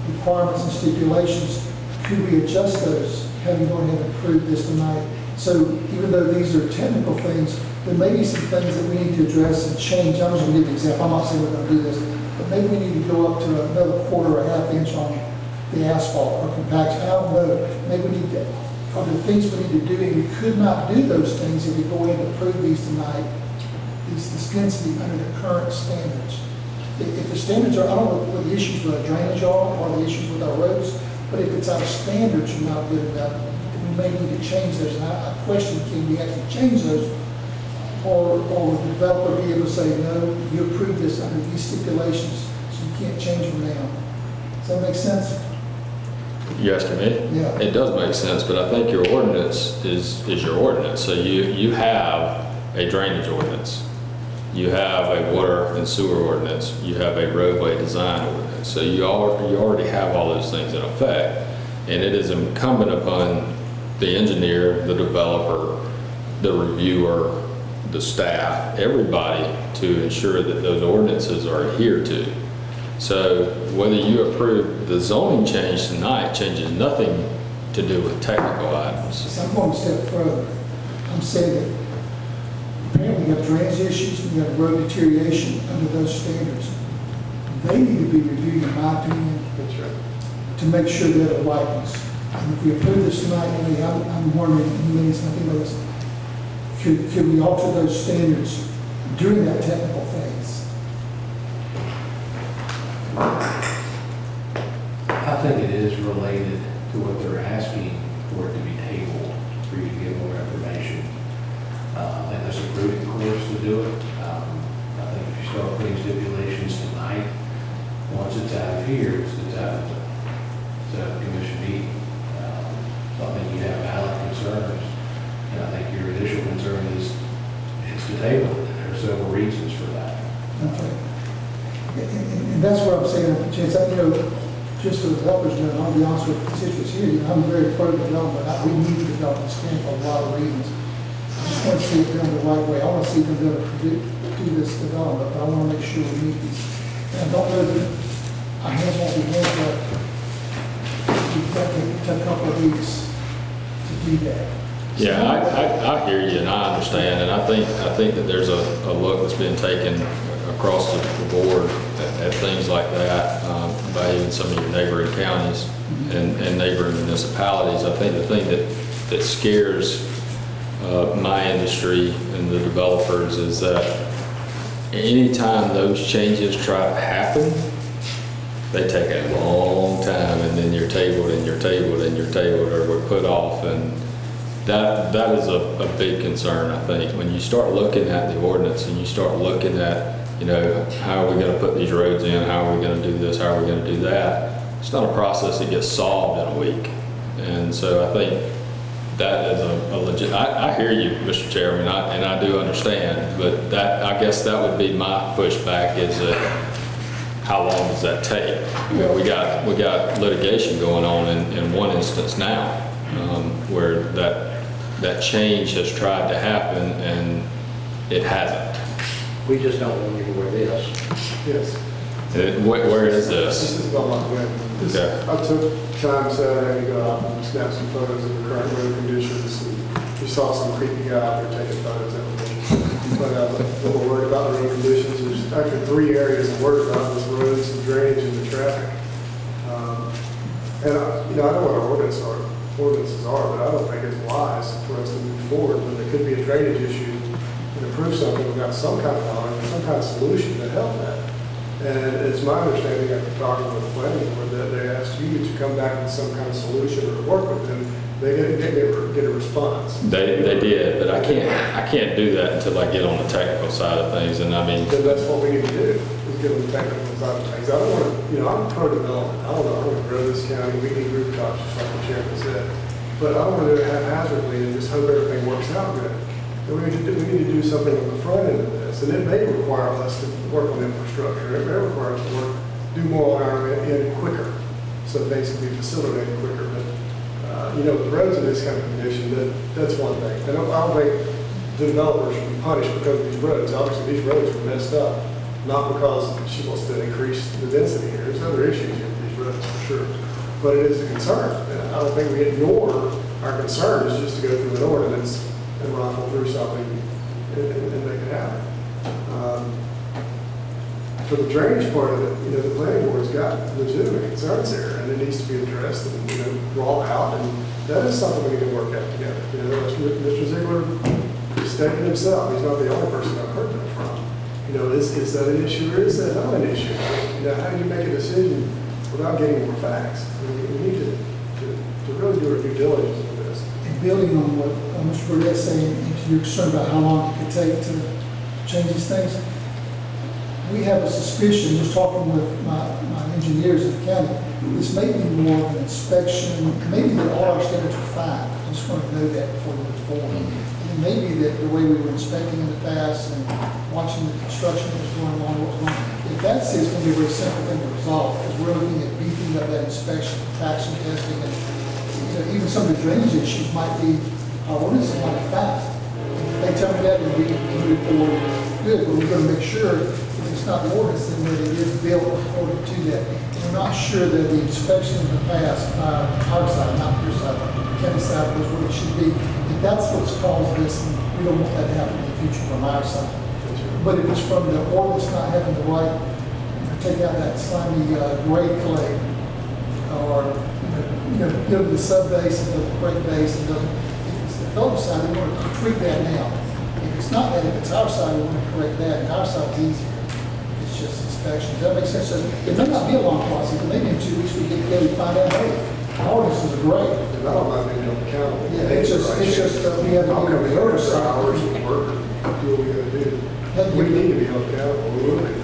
requirements and stipulations, could we adjust those, having gone ahead and approved this tonight? So even though these are technical things, there may be some things that we need to address and change. I'm just going to give an example. I'm not saying we're going to do this, but maybe we need to go up to another quarter or half inch on the asphalt or compaction. I don't know. Maybe we need to. Are there things we need to do, and we could not do those things if we go in and approve these tonight, this density under the current standards. If the standards are, I don't know what the issues with our drainage are or the issues with our roads, but if it's our standards are not good enough, then we may need to change those. And I question, can we actually change those? Or will the developer be able to say, no, you approved this under these stipulations, so you can't change them now? Does that make sense? You asking me? Yeah. It does make sense, but I think your ordinance is your ordinance. So you have a drainage ordinance. you have a water and sewer ordinance, you have a roadway design ordinance. So you already have all those things in effect. And it is incumbent upon the engineer, the developer, the reviewer, the staff, everybody to ensure that those ordinances are adhered to. So whether you approve the zoning change tonight changes nothing to do with technical items. So I'm going a step further. I'm saying that apparently we have drainage issues, we have road deterioration under those standards. They need to be reviewed, in my opinion, That's right. to make sure that it lightens. And if we approve this tonight, I'm wondering, you may something about this, could we alter those standards during that technical phase? I think it is related to what they're asking for it to be tabled, for you to get more information. And there's a prudent course to do it. I think if you start putting stipulations tonight, once it's out of here, it's out of the commission meeting. So I think you have valid concerns. And I think your initial concern is it's the table. And there are several reasons for that. Okay. And that's what I'm saying, Chance, just for the developers, I'll be honest with the constituents here, I'm very pro development. We need to develop this county for a lot of reasons. I just want to see it done the right way. I want to see them be able to do this development, but I want to make sure we meet these. And I don't know that our hands won't be hands, but we've got to take a couple of weeks to do that. Yeah, I hear you and I understand, and I think that there's a look that's been taken across the board at things like that by even some of your neighboring counties and neighboring municipalities. I think the thing that scares my industry and the developers is that anytime those changes try to happen, they take a long time, and then you're tabled and you're tabled and you're tabled, or we're put off. And that is a big concern, I think. When you start looking at the ordinance and you start looking at, how are we going to put these roads in? How are we going to do this? How are we going to do that? It's not a process that gets solved in a week. And so I think that is a legit, I hear you, Mr. Chairman, and I do understand, but I guess that would be my pushback is that how long does that take? We got litigation going on in one instance now, where that change has tried to happen and it hasn't. We just don't want you to wear this. Yes. Where is This this? is Belmont Glen. Okay. I took time Saturday to go out and snap some photos of the current road conditions. And you saw some creepy guy out there taking photos of them. But I'm a little worried about the road conditions. There's actually 3 areas I'm worried about: this roads, the drainage, and the traffic. And I know what our ordinances are, but I don't think it's wise for us to move forward when there could be a drainage issue and approve something without some kind of knowledge or some kind of solution that help that. And it's my understanding, after talking with the planning board, that they asked you to come back with some kind of solution or to work with them. They get a response. They did, but I can't do that until I get on the technical side of things. And I mean, Then that's what we need to do, is get on the technical side of things. I don't want to, I'm pro-development. I want to grow this county. We need rooftops, just like the chairman said. But I don't want to do it haphazardly and just hope everything works out good. And we need to do something on the front end of this. And it may require us to work on infrastructure. It may require us to do more on our end quicker, so things can be facilitated quicker. But the roads in this kind of condition, that's one thing. And I don't think the developers should be punished because of these roads. Obviously, these roads were messed up, not because she wants to increase the density here. There's other issues here with these roads, for sure. But it is a concern. And I don't think we ignore our concern is just to go through an ordinance and rifle through something and make it happen. For the drainage part of it, the planning board's got legitimate concerns there, and it needs to be addressed and, brought out, and that is something we need to work out together. Mr. Ziegler stated himself, he's not the only person I've heard that from. Is that an issue or is that not an issue? How do you make a decision without getting more facts? We need to really do our due diligence with this. And building on what Mr. Burdett's saying, and to your concern about how long it could take to change these things, we have a suspicion, just talking with my engineers in the county, this may be more of an inspection, maybe that all our standards are fine. I just want to know that before we move forward. And it may be that the way we were inspecting in the past and watching the construction that was going on, what was going on. If that's it, it's going to be a very simple thing to resolve, because we're looking at beefing up that inspection, traction testing, and even some of the drainage issues might be, our ordinance might be fast. If they tell me that, then we can move forward good, but we're going to make sure if it's not the ordinance, then that it is built according to that. And we're not sure that the inspection in the past, our side, not your side, county side, was what it should be. If that's what's caused this, we don't want that to happen in the future from our side. But if it's from the ordinance not having the right, take out that slimy grade clay, or go to the sub base and the creek base, and if it's the fellow side, we want to tweak that now. If it's not that, if it's our side, we want to correct that, and our side's easier. It's just inspection. Does that make sense? So it may not be a long process, but maybe in 2 weeks we get together and find out, hey, our ordinances are great. And I don't mind being held accountable. Yeah, it's just we have to I'll come be in able over to hours and work, do what we gotta do. We need to be held accountable, we will be.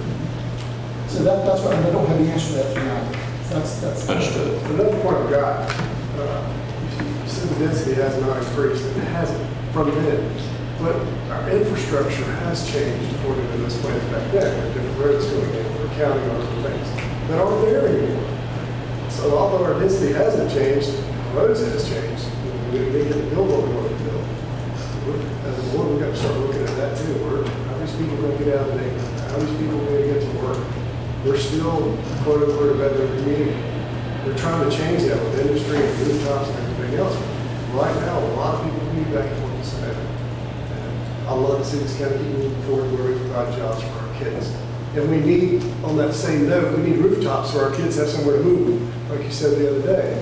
So that's why I don't have the answer to that tonight. That's Understood. Another point I've got, you said the density has not increased, and it hasn't from then. But our infrastructure has changed according to this plan back then. There are different roads going in, we're counting on other things that aren't there anymore. So although our density hasn't changed, our roads has changed. We didn't get to build what we wanted to build. As a board, we've got to start looking at that too. How these people going to get out of the neighborhood? How these people going to get to work? We're still, quote unquote, a better community. We're trying to change that with industry and rooftops and everything else. Right now, a lot of people need back to work in Savannah. And I love to see this county keep moving forward where we provide jobs for our kids. And we need, on that same note, we need rooftops so our kids have somewhere to move. Like you said the other day,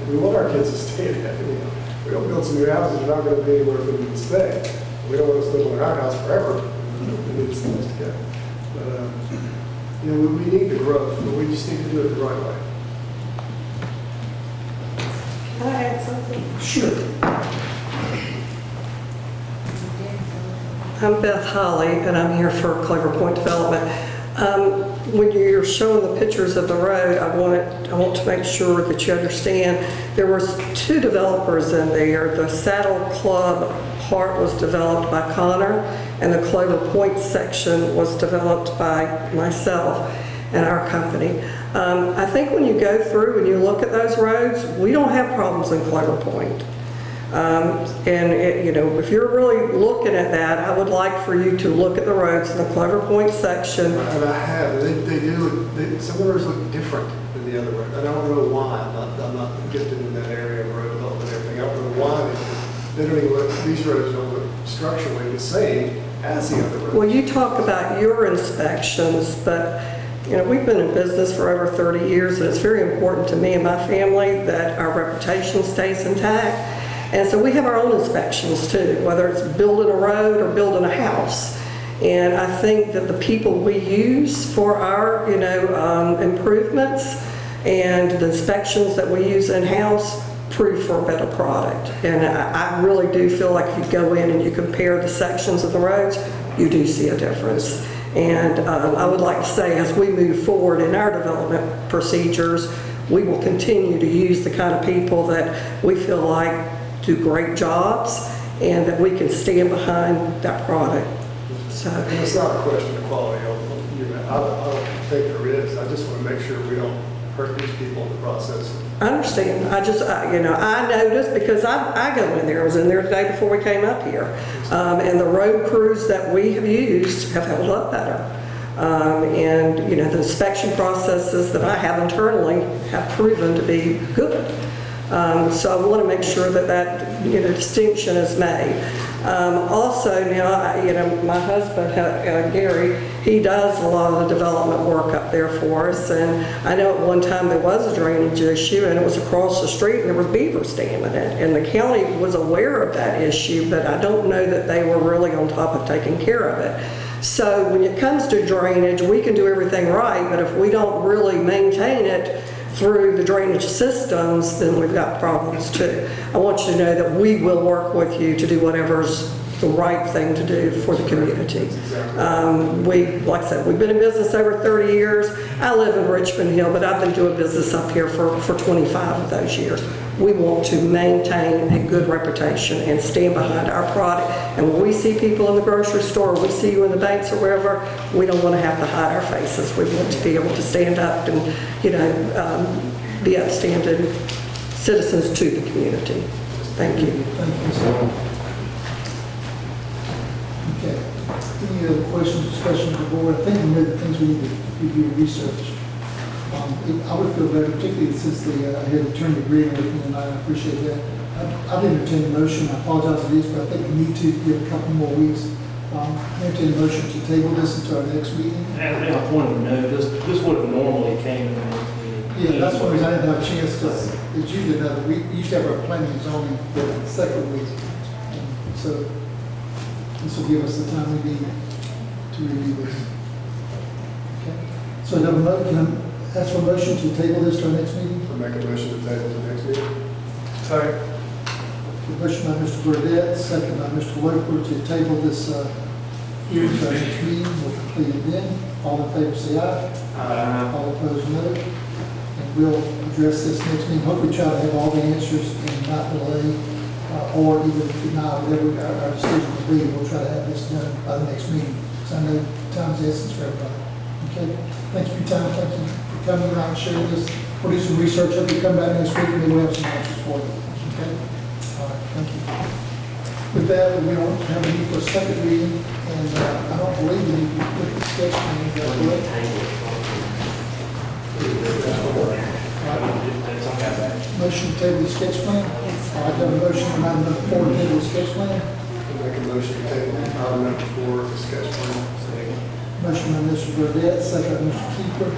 we want our kids to stay in Effingham. We don't build some new houses, they're not going to be anywhere for them to stay. We don't want us living in our house forever. We need to stay together. But, we need the growth, but we just need to do it the right way. Can I add something? Sure. I'm Beth Holly, and I'm here for Clover Point Development. When you're showing the pictures of the road, I want to make sure that you understand there was 2 developers in there. The Saddle Club part was developed by Connor, and the Clover Point section was developed by myself and our company. I think when you go through and you look at those roads, we don't have problems in Clover Point. If you're really looking at that, I would like for you to look at the roads in the Clover Point section. And I have. They do. Some of the roads look different than the other roads. I don't know why. I'm not gifted in that area of road development and everything. I don't know why they don't even look. These roads don't look structurally the same as the other roads. Well, you talk about your inspections, but we've been in business for over 30 years, and it's very important to me and my family that our reputation stays intact. And so we have our own inspections too, whether it's building a road or building a house. And I think that the people we use for our, improvements and the inspections that we use in-house prove for a better product. And I really do feel like if you go in and you compare the sections of the roads, you do see a difference. And I would like to say, as we move forward in our development procedures, we will continue to use the kind of people that we feel like do great jobs and that we can stand behind that product. So and it's not a question of quality. I don't think there is. I just want to make sure we don't hurt these people in the process. I understand. I noticed because I go in there. I was in there the day before we came up here. And the road crews that we have used have held up better. The inspection processes that I have internally have proven to be good. So I want to make sure that distinction is made. Also, my husband, Gary, he does a lot of the development work up there for us. And I know at one time there was a drainage issue, and it was across the street, and there was beavers damming it. And the county was aware of that issue, but I don't know that they were really on top of taking care of it. So when it comes to drainage, we can do everything right, but if we don't really maintain it through the drainage systems, then we've got problems too. I want you to know that we will work with you to do whatever's the right thing to do for the community. Like I said, we've been in business over 30 years. I live in Richmond Hill, but I've been doing business up here for 25 of those years. We want to maintain a good reputation and stand behind our product. And when we see people in the grocery store, or we see you in the banks or wherever, we don't want to have to hide our faces. We want to be able to stand up and, be upstanding citizens to the community. Thank you. Thank you, sir. Okay. Any other questions, discussion of the board? I think we know the things we need to review and research. I would feel better, particularly since I had the attorney agreeing with me, and I appreciate that. I didn't entertain a motion. I apologize for this, but I think we need to give a couple more weeks. I entertain a motion to table this until our next meeting. And I wanted to know, this would have normally came in the next meeting. Yeah, that's one reason I didn't have a chance, because it's usually another week. We used to have our planning and zoning the second week. So this will give us the time we need to review this. Okay. So can I ask for a motion to table this to our next meeting? I'll make a motion to table to next meeting. Sorry. Motion by Mr. Burdette, second by Mr. Whitaker to table this hearing to our next meeting. We'll complete it then. All in favor say aye. Aye. All opposed no. And we'll address this next meeting. Hopefully try to have all the answers and not delay, or even if not, whatever our decision will be, we'll try to have this done by the next meeting. Because I know time's the essence for everybody. Okay? Thank you for your time. Thank you for coming out and sharing this. We'll do some research. Hope you come back next week and we'll have some answers for you. Okay? All right. Thank you. With that, we don't have a need for a second reading, and I don't believe we need to put the sketch plan. Is that correct? Motion to table the sketch plan? Yes. I have a motion on item number 4 to table the sketch plan. I'll make a motion to table item number 4, the sketch plan. Motion by Mr. Burdette, second by Mr. Keeper.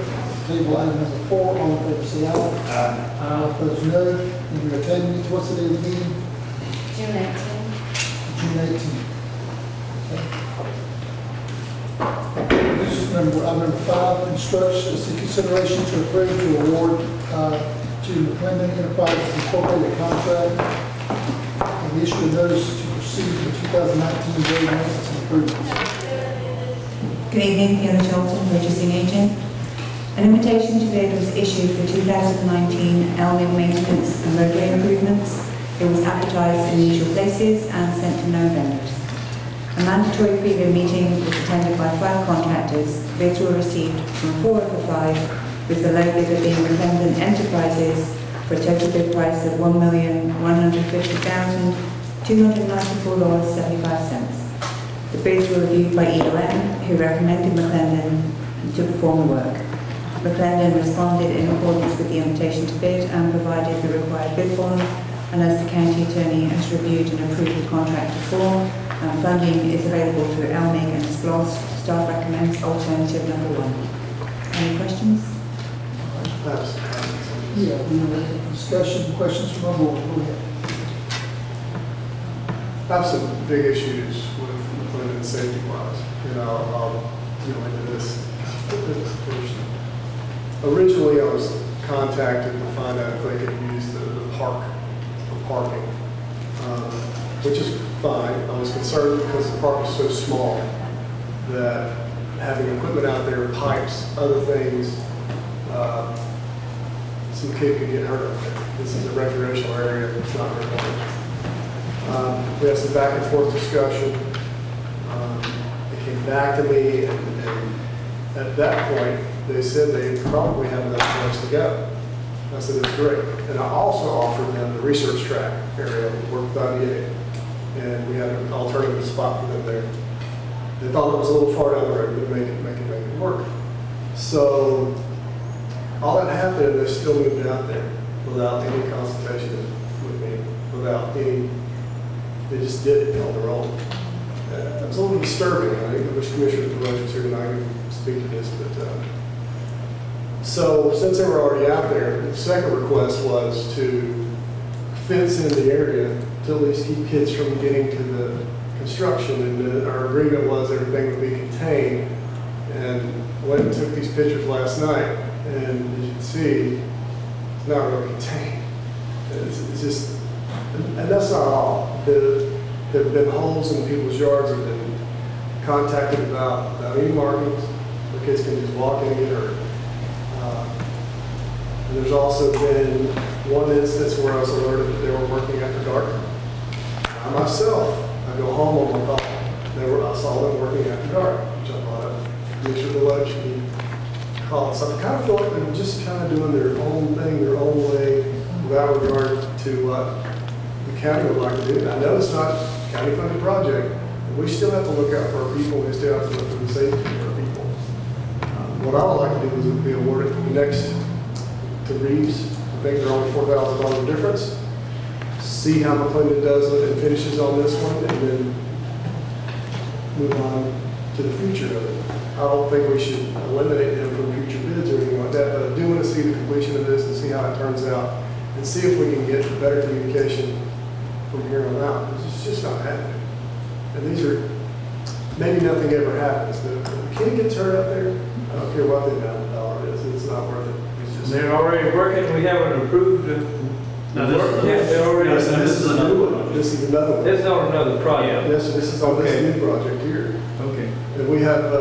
Table item number 4, all in favor say aye. Aye. Opposed no. And we are tabling it. What's the date of the meeting? June 18th. June 18th. Okay. This is item number 5, instructions, consideration to approve to award to McClendon Enterprises Incorporated contract and issue a notice to proceed with 2019 road maintenance and improvements. Good evening, Fiona Charlton, purchasing agent. An invitation to bid was issued for 2019 Elming maintenance and roadway improvements. It was advertised in the usual places and sent to no vendors. A mandatory preview meeting was attended by 5 contractors. Bids were received from 4 of the 5, with the low bidder being McClendon Enterprises for a total bid price of $1,150,294.75. The bids were reviewed by EOM, who recommended McClendon to perform the work. McClendon responded in accordance with the invitation to bid and provided the required bid form, and as the county attorney has reviewed and approved the contract form, and funding is available through Elming and SPLOST, staff recommends alternative number 1. Any questions? Yeah, we have discussion, questions from our board. Go ahead. I have some big issues with McClendon safety-wise. I'll go into this first. Originally, I was contacted to find out if they could use the park for parking, which is fine. I was concerned because the park is so small that having equipment out there, pipes, other things, some kid could get hurt up there. This is a recreational area. It's not very large. We had some back and forth discussion. They came back to me, and at that point, they said they probably have enough place to go. I said, it's great. And I also offered them the research track area, work with IDA, and we had an alternative spot for them there. They thought it was a little far down the road, but make it work. So all that happened, and they still moved out there without any consultation with me, without any. They just did it on their own. It was a little disturbing. I think the Commissioner of Elections here tonight can speak to this, but so since they were already out there, the second request was to fence in the area to at least keep kids from getting to the construction. And our agreement was everything would be contained. And went and took these pictures last night, and as you can see, it's not really contained. It's just, and that's not all. There have been holes in people's yards, have been contacted about any markings, where kids can just walk in and get hurt. And there's also been one instance where I was alerted that they were working after dark. I myself, I go home on my call. I saw them working after dark, which I thought I'd make sure the lunch me call. So I kind of feel like they're just kind of doing their own thing, their own way, without regard to what the county would like to do. I know it's not a county-funded project, but we still have to look out for our people. We still have to look for the safety of our people. What I would like to do is be awarded the next to Reeves. I think they're only $4,000 difference. See how McClendon does it and finishes on this one, and then move on to the future of it. I don't think we should eliminate them from future bids or anything like that, but I do want to see the completion of this and see how it turns out, and see if we can get better communication from here on out. It's just not happening. And these are, maybe nothing ever happens, but if a kid gets hurt out there, I don't care what the amount of dollar is, it's not worth it. It's just. They're already working, we haven't approved the. No, this is another one. This is another one. This is on another project. Yes, this is on this new project here. Okay. And we have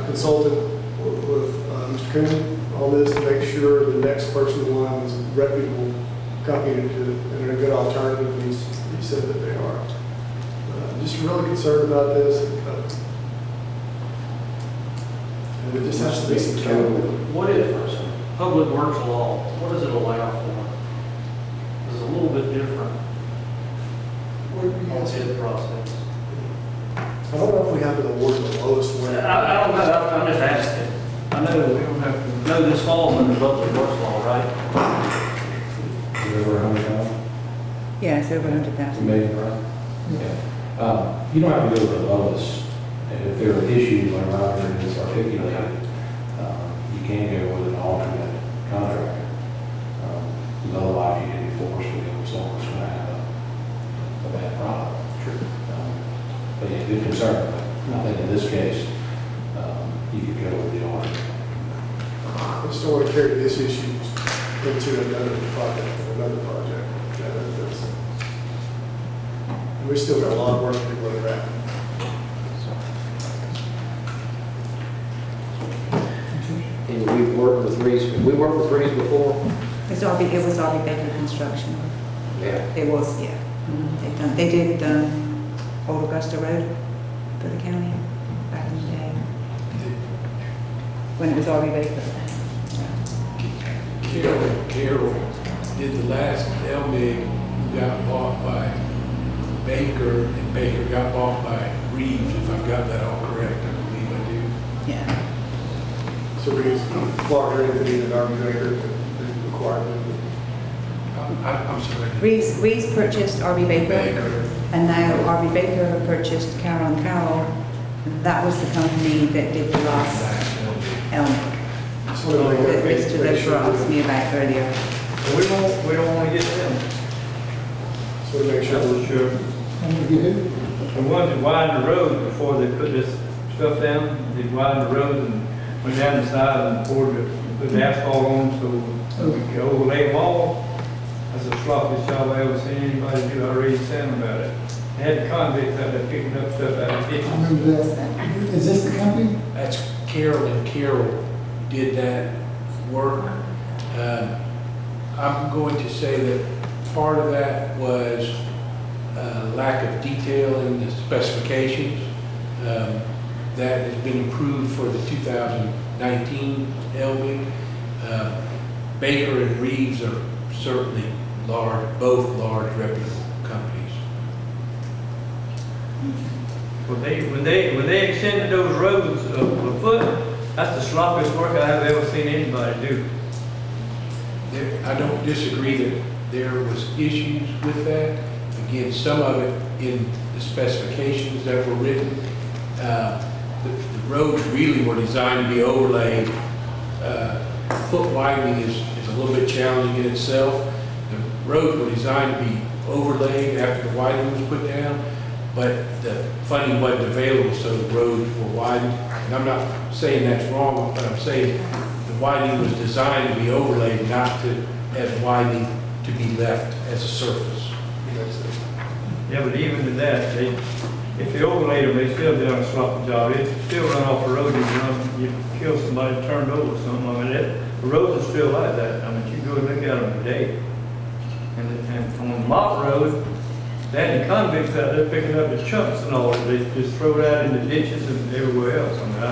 consulted with Mr. Coon on this to make sure the next person in line is a reputable company and a good alternative. He said that they are. I'm just really concerned about this. And it just has to be some accountability. What is public works law? What does it allow for? It's a little bit different on the process. I don't know if we have to award the lowest one. I don't know, I'm just asking. I know we don't have to know this falls under public works law, right? Is it over 100,000? Yeah, it's over 100,000. Million, right? Yeah. You don't have to go with the lowest. And if there are issues like Roger has articulated, you can go with an alternate contractor. Because otherwise you can be forced to go with someone who's going to have a bad product. But yeah, good concern. I think in this case, you could go with the alternate. I just don't want to carry this issue into another project. We still got a lot of work to do where we're at. And we've worked with Reeves, we worked with Reeves before? It was RB Baker Construction. Yeah. It was, yeah. They did Old Augusta Road for the county back in the day. When it was RB Baker. Carroll did the last LMIG, who got bought by Baker, and Baker got bought by Reeves, if I've got that all correct, I believe I do. Yeah. So Reeves, larger entity than RB Baker, acquired them. I'm sorry. Reeves purchased RB Baker, and now RB Baker purchased Carroll and Carroll. That was the company that did the last Elm. That Mr. Lesher asked me about earlier. We don't want to get them. So to make sure we're sure. The ones that widen the road before they put this stuff down, they widen the road and went down the side and poured it, put the asphalt on so we could overlay them all. That's the sloppiest job I ever seen anybody do. I raised Sam about it. They had convicts out there picking up stuff out of I kitchens. remember that. Is this the company? That's Carroll and Carroll did that work. I'm going to say that part of that was lack of detail in the specifications. That has been improved for the 2019 LB. Baker and Reeves are certainly both large reputable companies. When they extended those roads a foot, that's the sloppiest work I have ever seen anybody do. I don't disagree that there was issues with that. Again, some of it in the specifications that were written. The roads really were designed to be overlaid. Foot widening is a little bit challenging in itself. The roads were designed to be overlaid after the widening was put down, but the funding wasn't available, so the roads were widened. And I'm not saying that's wrong, but I'm saying the widening was designed to be overlaid, not to, as widening to be left as a surface. Yeah, but even to that, if you overlay them, they still do a sloppy job. They still run off the road, you kill somebody turned over something. I mean, the roads are still like that. I mean, you go and look at them today. And on Mott Road, they had the convicts out there picking up the chunks and all. They just throw it out in the ditches and everywhere else. I mean,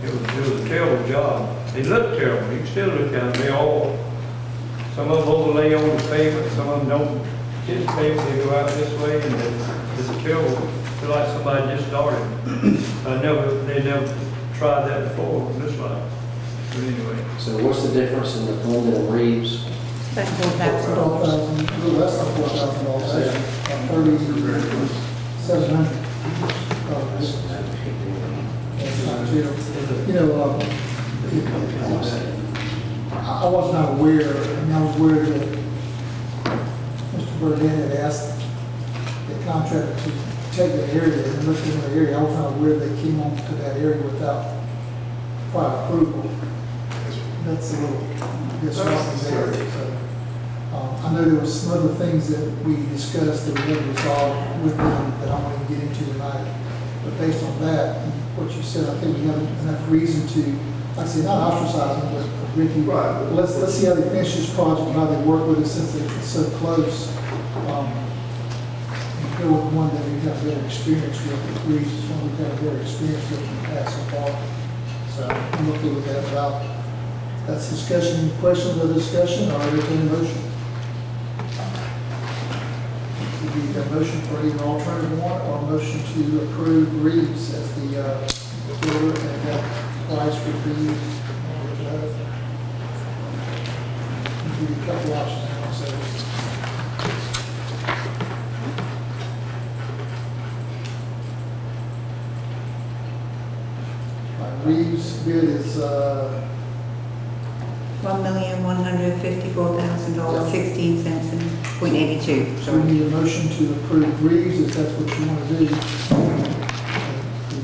it was a terrible job. They look terrible. You can still look at them. Some of them overlay on the pavement, some of them don't hit the pavement. They go out this way, and it's terrible. I feel like somebody just started. They never tried that before. This like, but anyway. So what's the difference in the Glendon and Reeves? That's $4,000. A little less than $4,000, actually, $3,700. You know, I was not aware, I was aware that Mr. Burdett had asked the contractor to take the area and look into the area. I was not aware they came on to that area without prior approval. That's a little disruptive there. So, I know there was some other things that we discussed that we had resolved with them that I want to get into tonight. But based on that, and what you said, I think we have enough reason to, like I say, not ostracize them, but Ricky, let's see how they finish this project, how they work with it since they're so close. And go with one that we've got better experience with. Reeves is one we've got better experience with in the past so far. So I'm looking with that about. That's discussion. Any questions or discussion, or entertain a motion? We need a motion for either alternative one or a motion to approve Reeves as the builder and that price would be. I'll give you a couple options now. So. Reeves bid is $1,154,000, 16 cents and .82. So we need a motion to approve Reeves if that's what you want to do.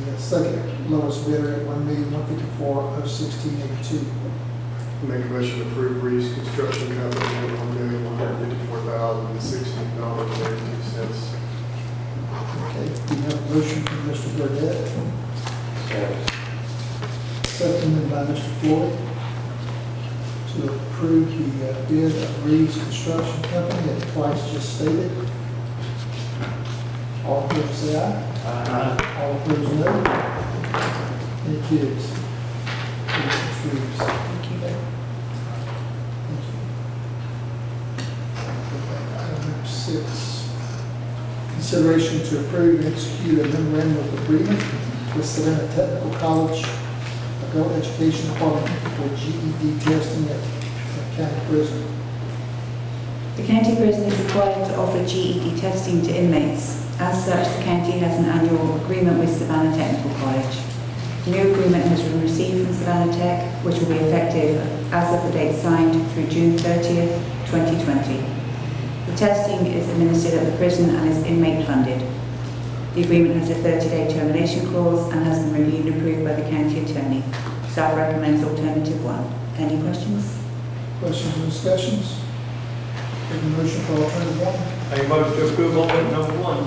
The second lowest bidder at $1,154,016.82. Make a motion to approve Reeves Construction Company at $1,154,016.82. Okay, we have a motion from Mr. Burdett. Seconded by Mr. Floyd to approve the bid of Reeves Construction Company at the price just stated. All in favor say aye. Aye. All opposed no. Any kids? Mr. Reeves. Thank you. Thank you. Item number 6. Consideration to approve and execute a memorandum of agreement with Savannah Technical College Adult Education Department for GED testing at county prison. The county prison is required to offer GED testing to inmates. As such, the county has an annual agreement with Savannah Technical College. The new agreement has been received from Savannah Tech, which will be effective as of the date signed through June 30th, 2020. The testing is administered at the prison and is inmate funded. The agreement has a 30-day termination clause and has been reviewed and approved by the county attorney. Staff recommends alternative 1. Any questions? Questions or discussions? Take a motion for alternative 1. Make a motion to approve alternative number 1.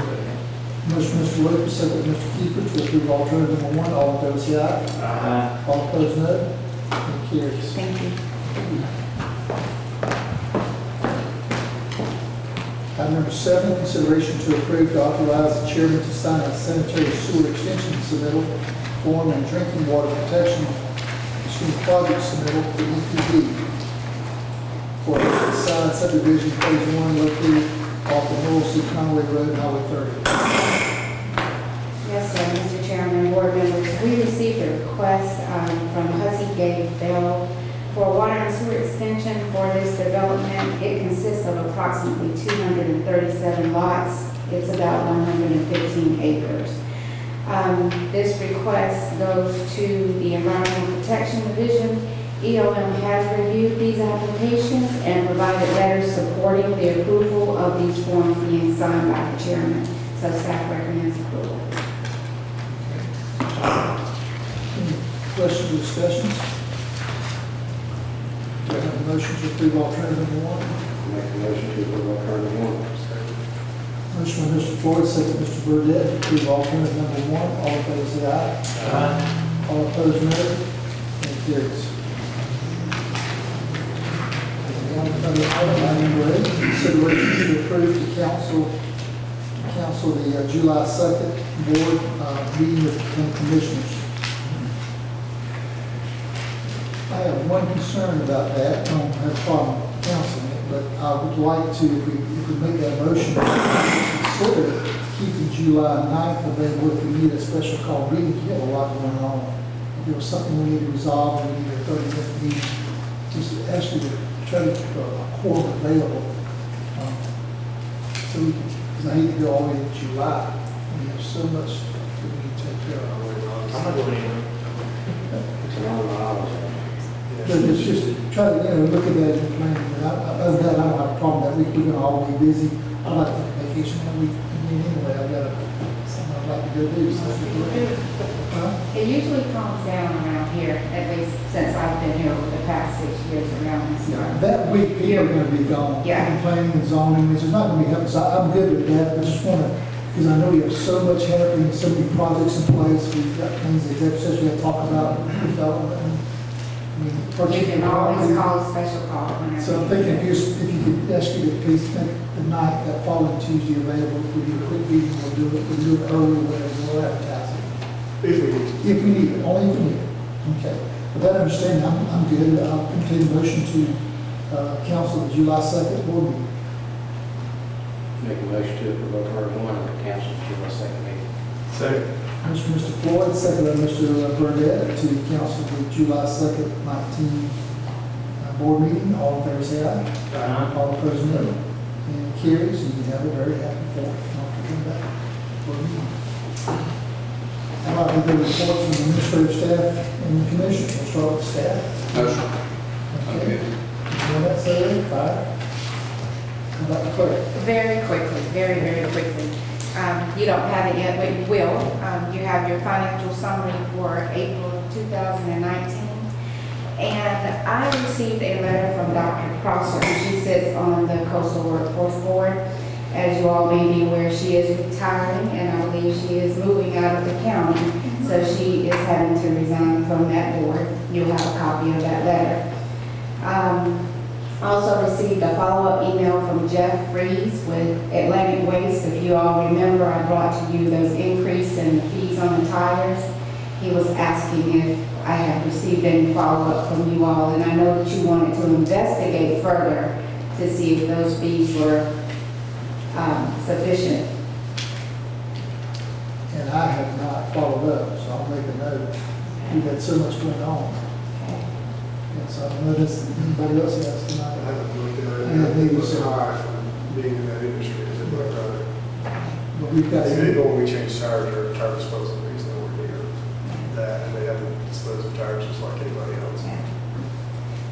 Motion Mr. Williams, second Mr. Kiefer to approve alternative number 1. All in favor say aye. Aye. All opposed no. It carries. Thank you. Item number 7, consideration to approve to authorize the chairman to sign a sanitary sewer extension submittal form and drinking water protection project submittal for EPD for side subdivision phase 1 located off the North Sea Conway Road, Highway 30. Yes, sir, Mr. Chairman, board members, we received a request from Hussey Gay Bell for a water and sewer extension for this development. It consists of approximately 237 lots. It's about 115 acres. This request goes to the Environmental Protection Division. EOM has reviewed these applications and provided letters supporting the approval of these forms being signed by the chairman. So staff recommends approval. Any questions or discussions? Do I have a motion to approve alternative number 1? Make a motion to approve alternative 1. Motion by Mr. Floyd, second Mr. Burdette, to approve alternative number 1. All in favor say aye. Aye. All opposed, no. And carries. Under item number 8, consideration to approve the council the July 2nd board meeting with the commissioners. I have one concern about that. I don't have a problem canceling it, but I would like to, if we make that motion, consider keeping July 9th available if we need a special call meeting. We have a lot going on. If there was something we need to resolve, we need a 30-minute meeting. Just actually try to keep a quorum available. So we can, because I hate to go all the way to July. We have so much that we need to take care of. I'm not going anywhere. It's a long hours. But it's just try to, look at that and plan. Other than that, I don't have a problem that week. We're going to all be busy. I'd like to take a vacation that week. Anyway, I've got something I'd like to go do. So It usually calms down around here, at least since I've been here over the past 6 years around this time. that week, people are going to be gone. Yeah. Planning and zoning, it's not going to be happening. So I'm good with that. I just want to, because I know we have so much happening, so many projects in place. We've got things that Deb says we have to talk about development. You can always call a special call. whenever So I'm thinking if you could ask you to please make the night, that following Tuesday available. If we do a quick meeting, we'll do it. We'll do it early, whatever, we'll advertise it. If we need to. If we need it, only if we need it. Okay. With that understanding, I'm good. I'll continue the motion to council the July 2nd board meeting. Make a motion to approve alternative 1 of the council July 2nd meeting. Second. Mr. Floyd, second by Mr. Burdette, to council the July 2nd, 19 board meeting. All in favor say aye. Aye. All opposed, no. And carries, and you have a very happy 4th. Don't forget that. Board meeting. All right, we go reports from the administrative staff and the commission. We'll start with staff. Motion. Okay. Doing that, say 5. How about the clerk? Very quickly, very, very quickly. You don't have it yet, but you will. You have your financial summary for April 2019. And I received a letter from Dr. Prosser. She sits on the Coastal Workforce Board. As you all may be aware, she is retiring, and I believe she is moving out of the county. So she is having to resign from that board. You'll have a copy of that letter. Also received a follow-up email from Jeff Freeze with Atlantic Waste. If you all remember, I brought to you those increase in the fees on the tires. He was asking if I had received any follow-up from you all, and I know that you wanted to investigate further to see if those fees were sufficient. And I have not followed up, so I'll make a note. We've had so much going on. And so I don't know if anybody else has tonight. I haven't looked at it. Yeah, maybe It's so. high from being in that industry, is it, brother? But we've got. It's illegal when we change tires or tire disposal fees, nowhere near that, and they have to dispose of tires just like anybody else.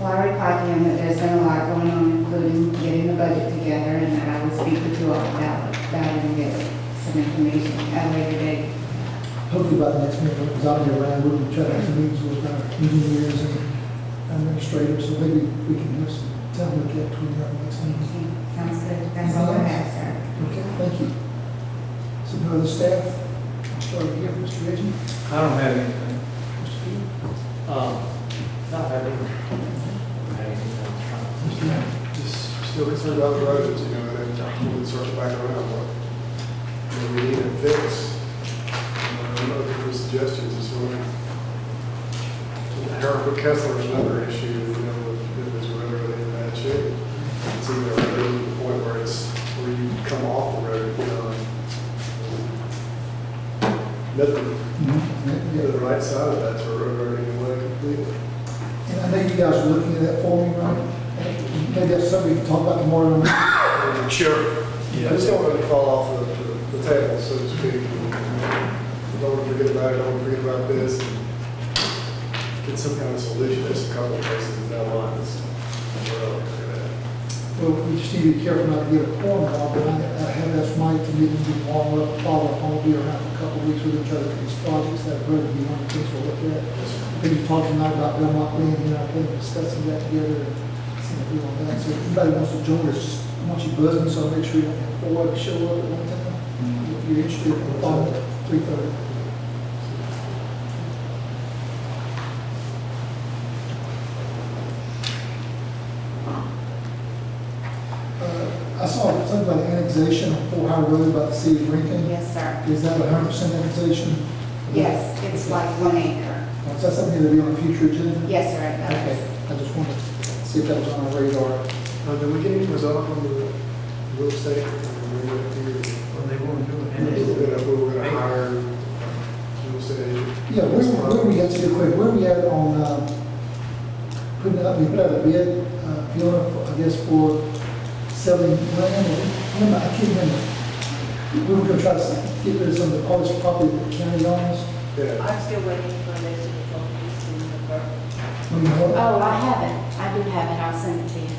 Well, I replied to him that there's been a lot going on, including getting the budget together, and that I would speak with you all about it and get some information at a later date. Hopefully by the next meeting, because I'll be around, we'll try to have some meetings with our engineers and administrators, so maybe we can have some time to look at between our next meeting. Sounds good. That's all I have, sir. Okay, thank you. So no other staff? I'll start here, Mr. Reggie. I don't have anything. Mr. Field. Not having. Mr. Knapp. Just still concerned about the roads, and then we'll circle back around, what we need to fix. I'm looking for suggestions, as well. Harold Kessler is another issue, if it's really in bad shape. It's either a road to the point where where you come off the road, nothing, the right side of that's a road running away completely. And I know you guys are looking at that for me, right? Maybe that's something we can talk about tomorrow. Sure. I just don't want it to fall off the table, so to speak. Don't want to forget about it, don't want to forget about this. Get some kind of solution. There's a couple of places in that line that's Well, we just need to be careful not to get a corner on, but I have asked Mike to meet and follow up, I'll be around for a couple of weeks with each other for these projects. That would be one of the things we'll look at. I think you talked tonight about Belmont Lane, I think discussing that together and seeing if we want that. So if anybody wants to join us, just I want you buzzing, so I'll make sure you don't have four to show up at one time. If you're interested, we'll call at 3:30. I saw something about annexation on 4 High Road by the city of Lincoln. Yes, sir. Is that 100% annexation? Yes, it's like 1 acre. Is that something that'll be on a future agenda? Yes, sir, it does. Okay, I just wanted to see if that was on our radar. Did we get any result on the real estate? Well, they won't do it. We were gonna hire real estate agent. Yeah, where we got to the quick, where we at on, putting out, we put out a bid, Fiona, I guess, for selling land, or, I can't remember. We were gonna try to get rid of some of the all this property that the county owns. Yeah. I'm still waiting for a list of the properties to convert. Oh, I have it. I do have it. I'll send it to you.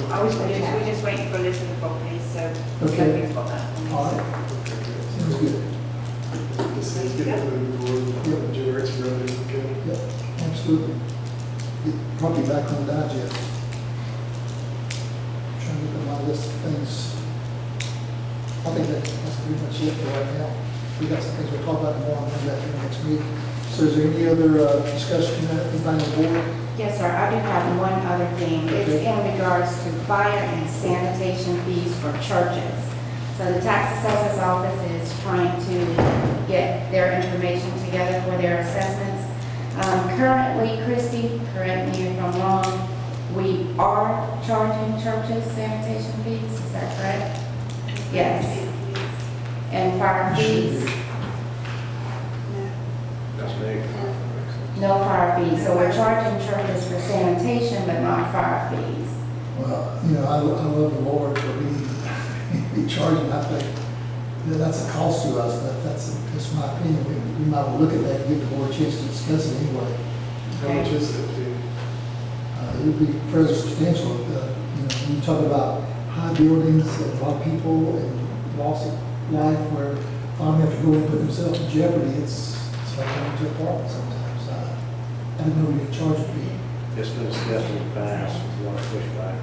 We're just waiting for a list of the properties, so Okay. nothing's got that. All right. Sounds good. Just get it moving forward, generate some revenue, okay? Yep, absolutely. Get property back on the digest. Trying to look at my list of things. I think that's pretty much it for right now. We got some things we'll talk about more on that in the next meeting. So is there any other discussion that anybody on the board? Yes, sir. I do have one other thing. It's in regards to fire and sanitation fees for churches. So the tax assessor's office is trying to get their information together for their assessments. Currently, Christie, correct me if I'm wrong, we are charging churches sanitation fees. Is that correct? Yes. And fire fees? That's me. No fire fees. So we're charging churches for sanitation, but not fire fees. Well, I love the Lord for be charging. I think that's a cost to us, but that's my opinion. We might want to look at that and give the board a chance to discuss it anyway. How much is it? It would be fairly substantial. When you talk about high buildings and a lot of people and loss of life where firemen have to go and put themselves in jeopardy, it's like going to a park sometimes. I didn't know we could charge a fee. It's been discussed in the past, we want to push back.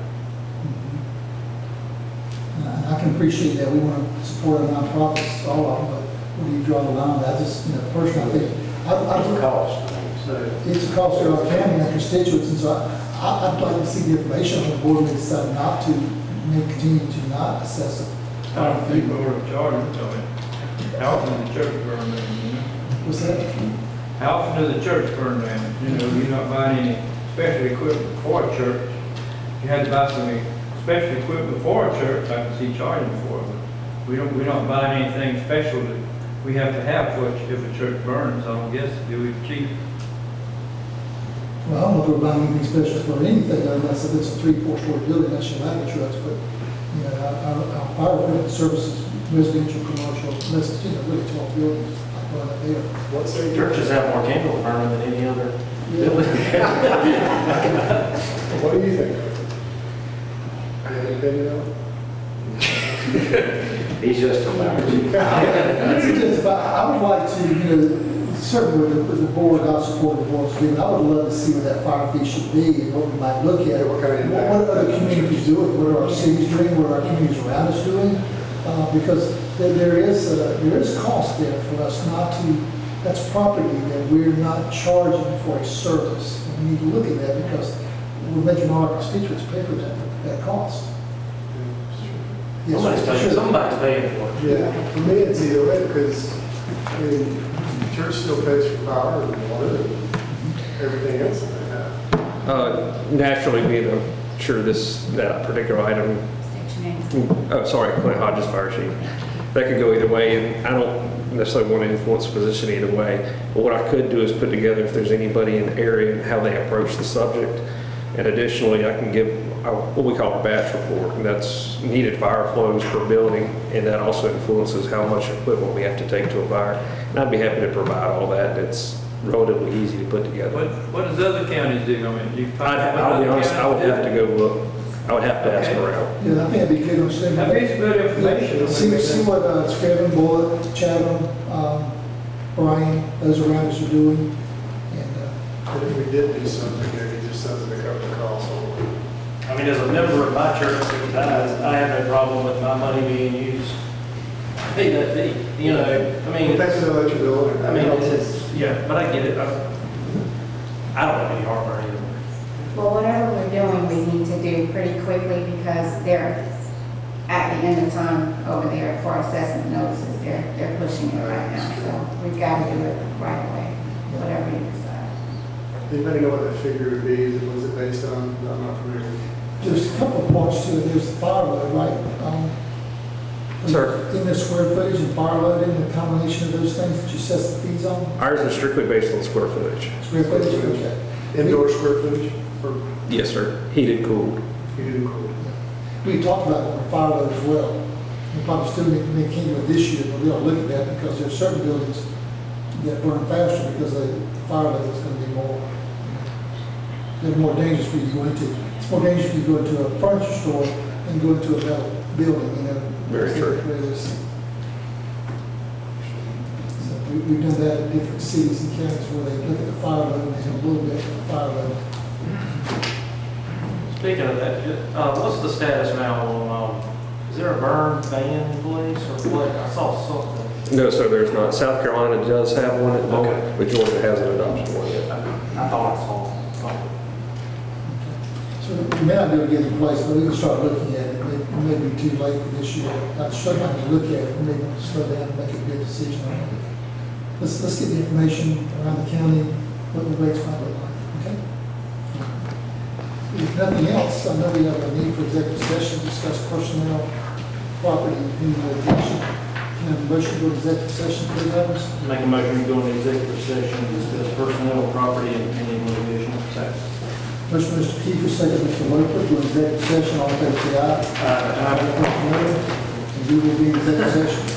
And I can appreciate that. We want to support our nonprofits, all of them, but where do you draw the line? I just, personally, I think. It's a cost. It's a cost to our county and our constituents, and so I'd like to see the information on the board and decide not to, continue to not assess it. I don't think we were charging, how often does the church burn down, What's that? How often does the church burn down? You're not buying any special equipment for a church. If you had to buy some special equipment for a church, I can see charging for it. But we're not buying anything special that we have to have for if a church burns. I don't guess do we, chief? Well, I don't know if we're buying anything special for anything, unless if it's a 3-4 story building, that's your ladder trucks, but, our fire equipment services, residential, commercial, unless it's, really tall buildings, like one up there. What's the Churches have more candle burning than any other building. What do you think? Any opinion on it? He's just allowed I would like to, certainly with the board, I support the board's doing. I would love to see what that fire fee should be and what we might look at. What kind of impact? What are other communities doing? What are our cities doing? What are our communities around us doing? Because there is cost there for us not to, that's property that we're not charging for a service. And we need to look at that because we're making our constituents pay for that cost. Yes, Somebody's paying for it. Yeah, for me, it's either way, because, church still pays for power and water and everything else that they have. Naturally, being sure that particular item, Clint Hodges, Fire Chief. That could go either way, and I don't necessarily want to influence the position either way. But what I could do is put together if there's anybody in the area and how they approach the subject. And additionally, I can give what we call a batch report, and that's needed fire flows per building, and that also influences how much equipment we have to take to a fire. And I'd be happy to provide all that. It's relatively easy to put together. What does other counties do? I'll be honest, I would have to go look. I would have to ask around. Yeah, I think that'd be good on saying. That'd be some good information. See what Scriven, Bullitt, Chatham, Bryan, those around us are doing. And But if we did do something, maybe just something to cover the cost. I I mean, as a member of my church that dies, I have no problem with my money being used. I pay that fee, you know, I mean. That's the eligibility. I mean, it's, yeah, but I get it. I don't have any heartburn either. Well, whatever we're doing, we need to do pretty quickly because they're at the end of time over there for assessment notices. They're pushing it right now, so we've got to do it right away, whatever you decide. Anybody know what that figure would be? Was it based on, I'm not familiar. There's a couple of parts to it. There's the fire load, right? Sir? In the square footage and fire load, in the combination of those things that you set the fees on? Ours is strictly based on square footage. Square footage, okay. Indoor square footage? Or Yes, sir. Heated, cooled. heated and cooled? We talked about it on fire load as well. We probably still need to make with this year, but we ought to look at that because there are certain buildings that burn faster because the fire load is going to be more, they're more dangerous for you to go into. It's more dangerous for you to go into a furniture store than go into a metal building, you know. Very true. So we've done that in different cities and counties where they look at the fire load and they have a little bit of the fire load. Speaking of that, what's the status now on, is there a burn ban in place or what? I saw something. No, sir, there's not. South Carolina does have one at the moment, but Georgia hasn't adopted one yet. I thought I saw something. So we may not be able to get it in place, but we can start looking at it. It may be too late for this year. Not sure how to look at it. We may want to slow down and make a good decision on it. Let's get the information around the county, what the rates might look like, okay? If nothing else, I know we have a need for executive session, to discuss personnel, property, and litigation. Can I have a motion to go to executive session, please, Evans? Make a motion to go into executive session, discuss personnel, property, and pending litigation. Second. Motion, Mr. Kiefer, second, Mr. Loper, to executive session, all in favor, say aye. Aye. And we will be in executive session.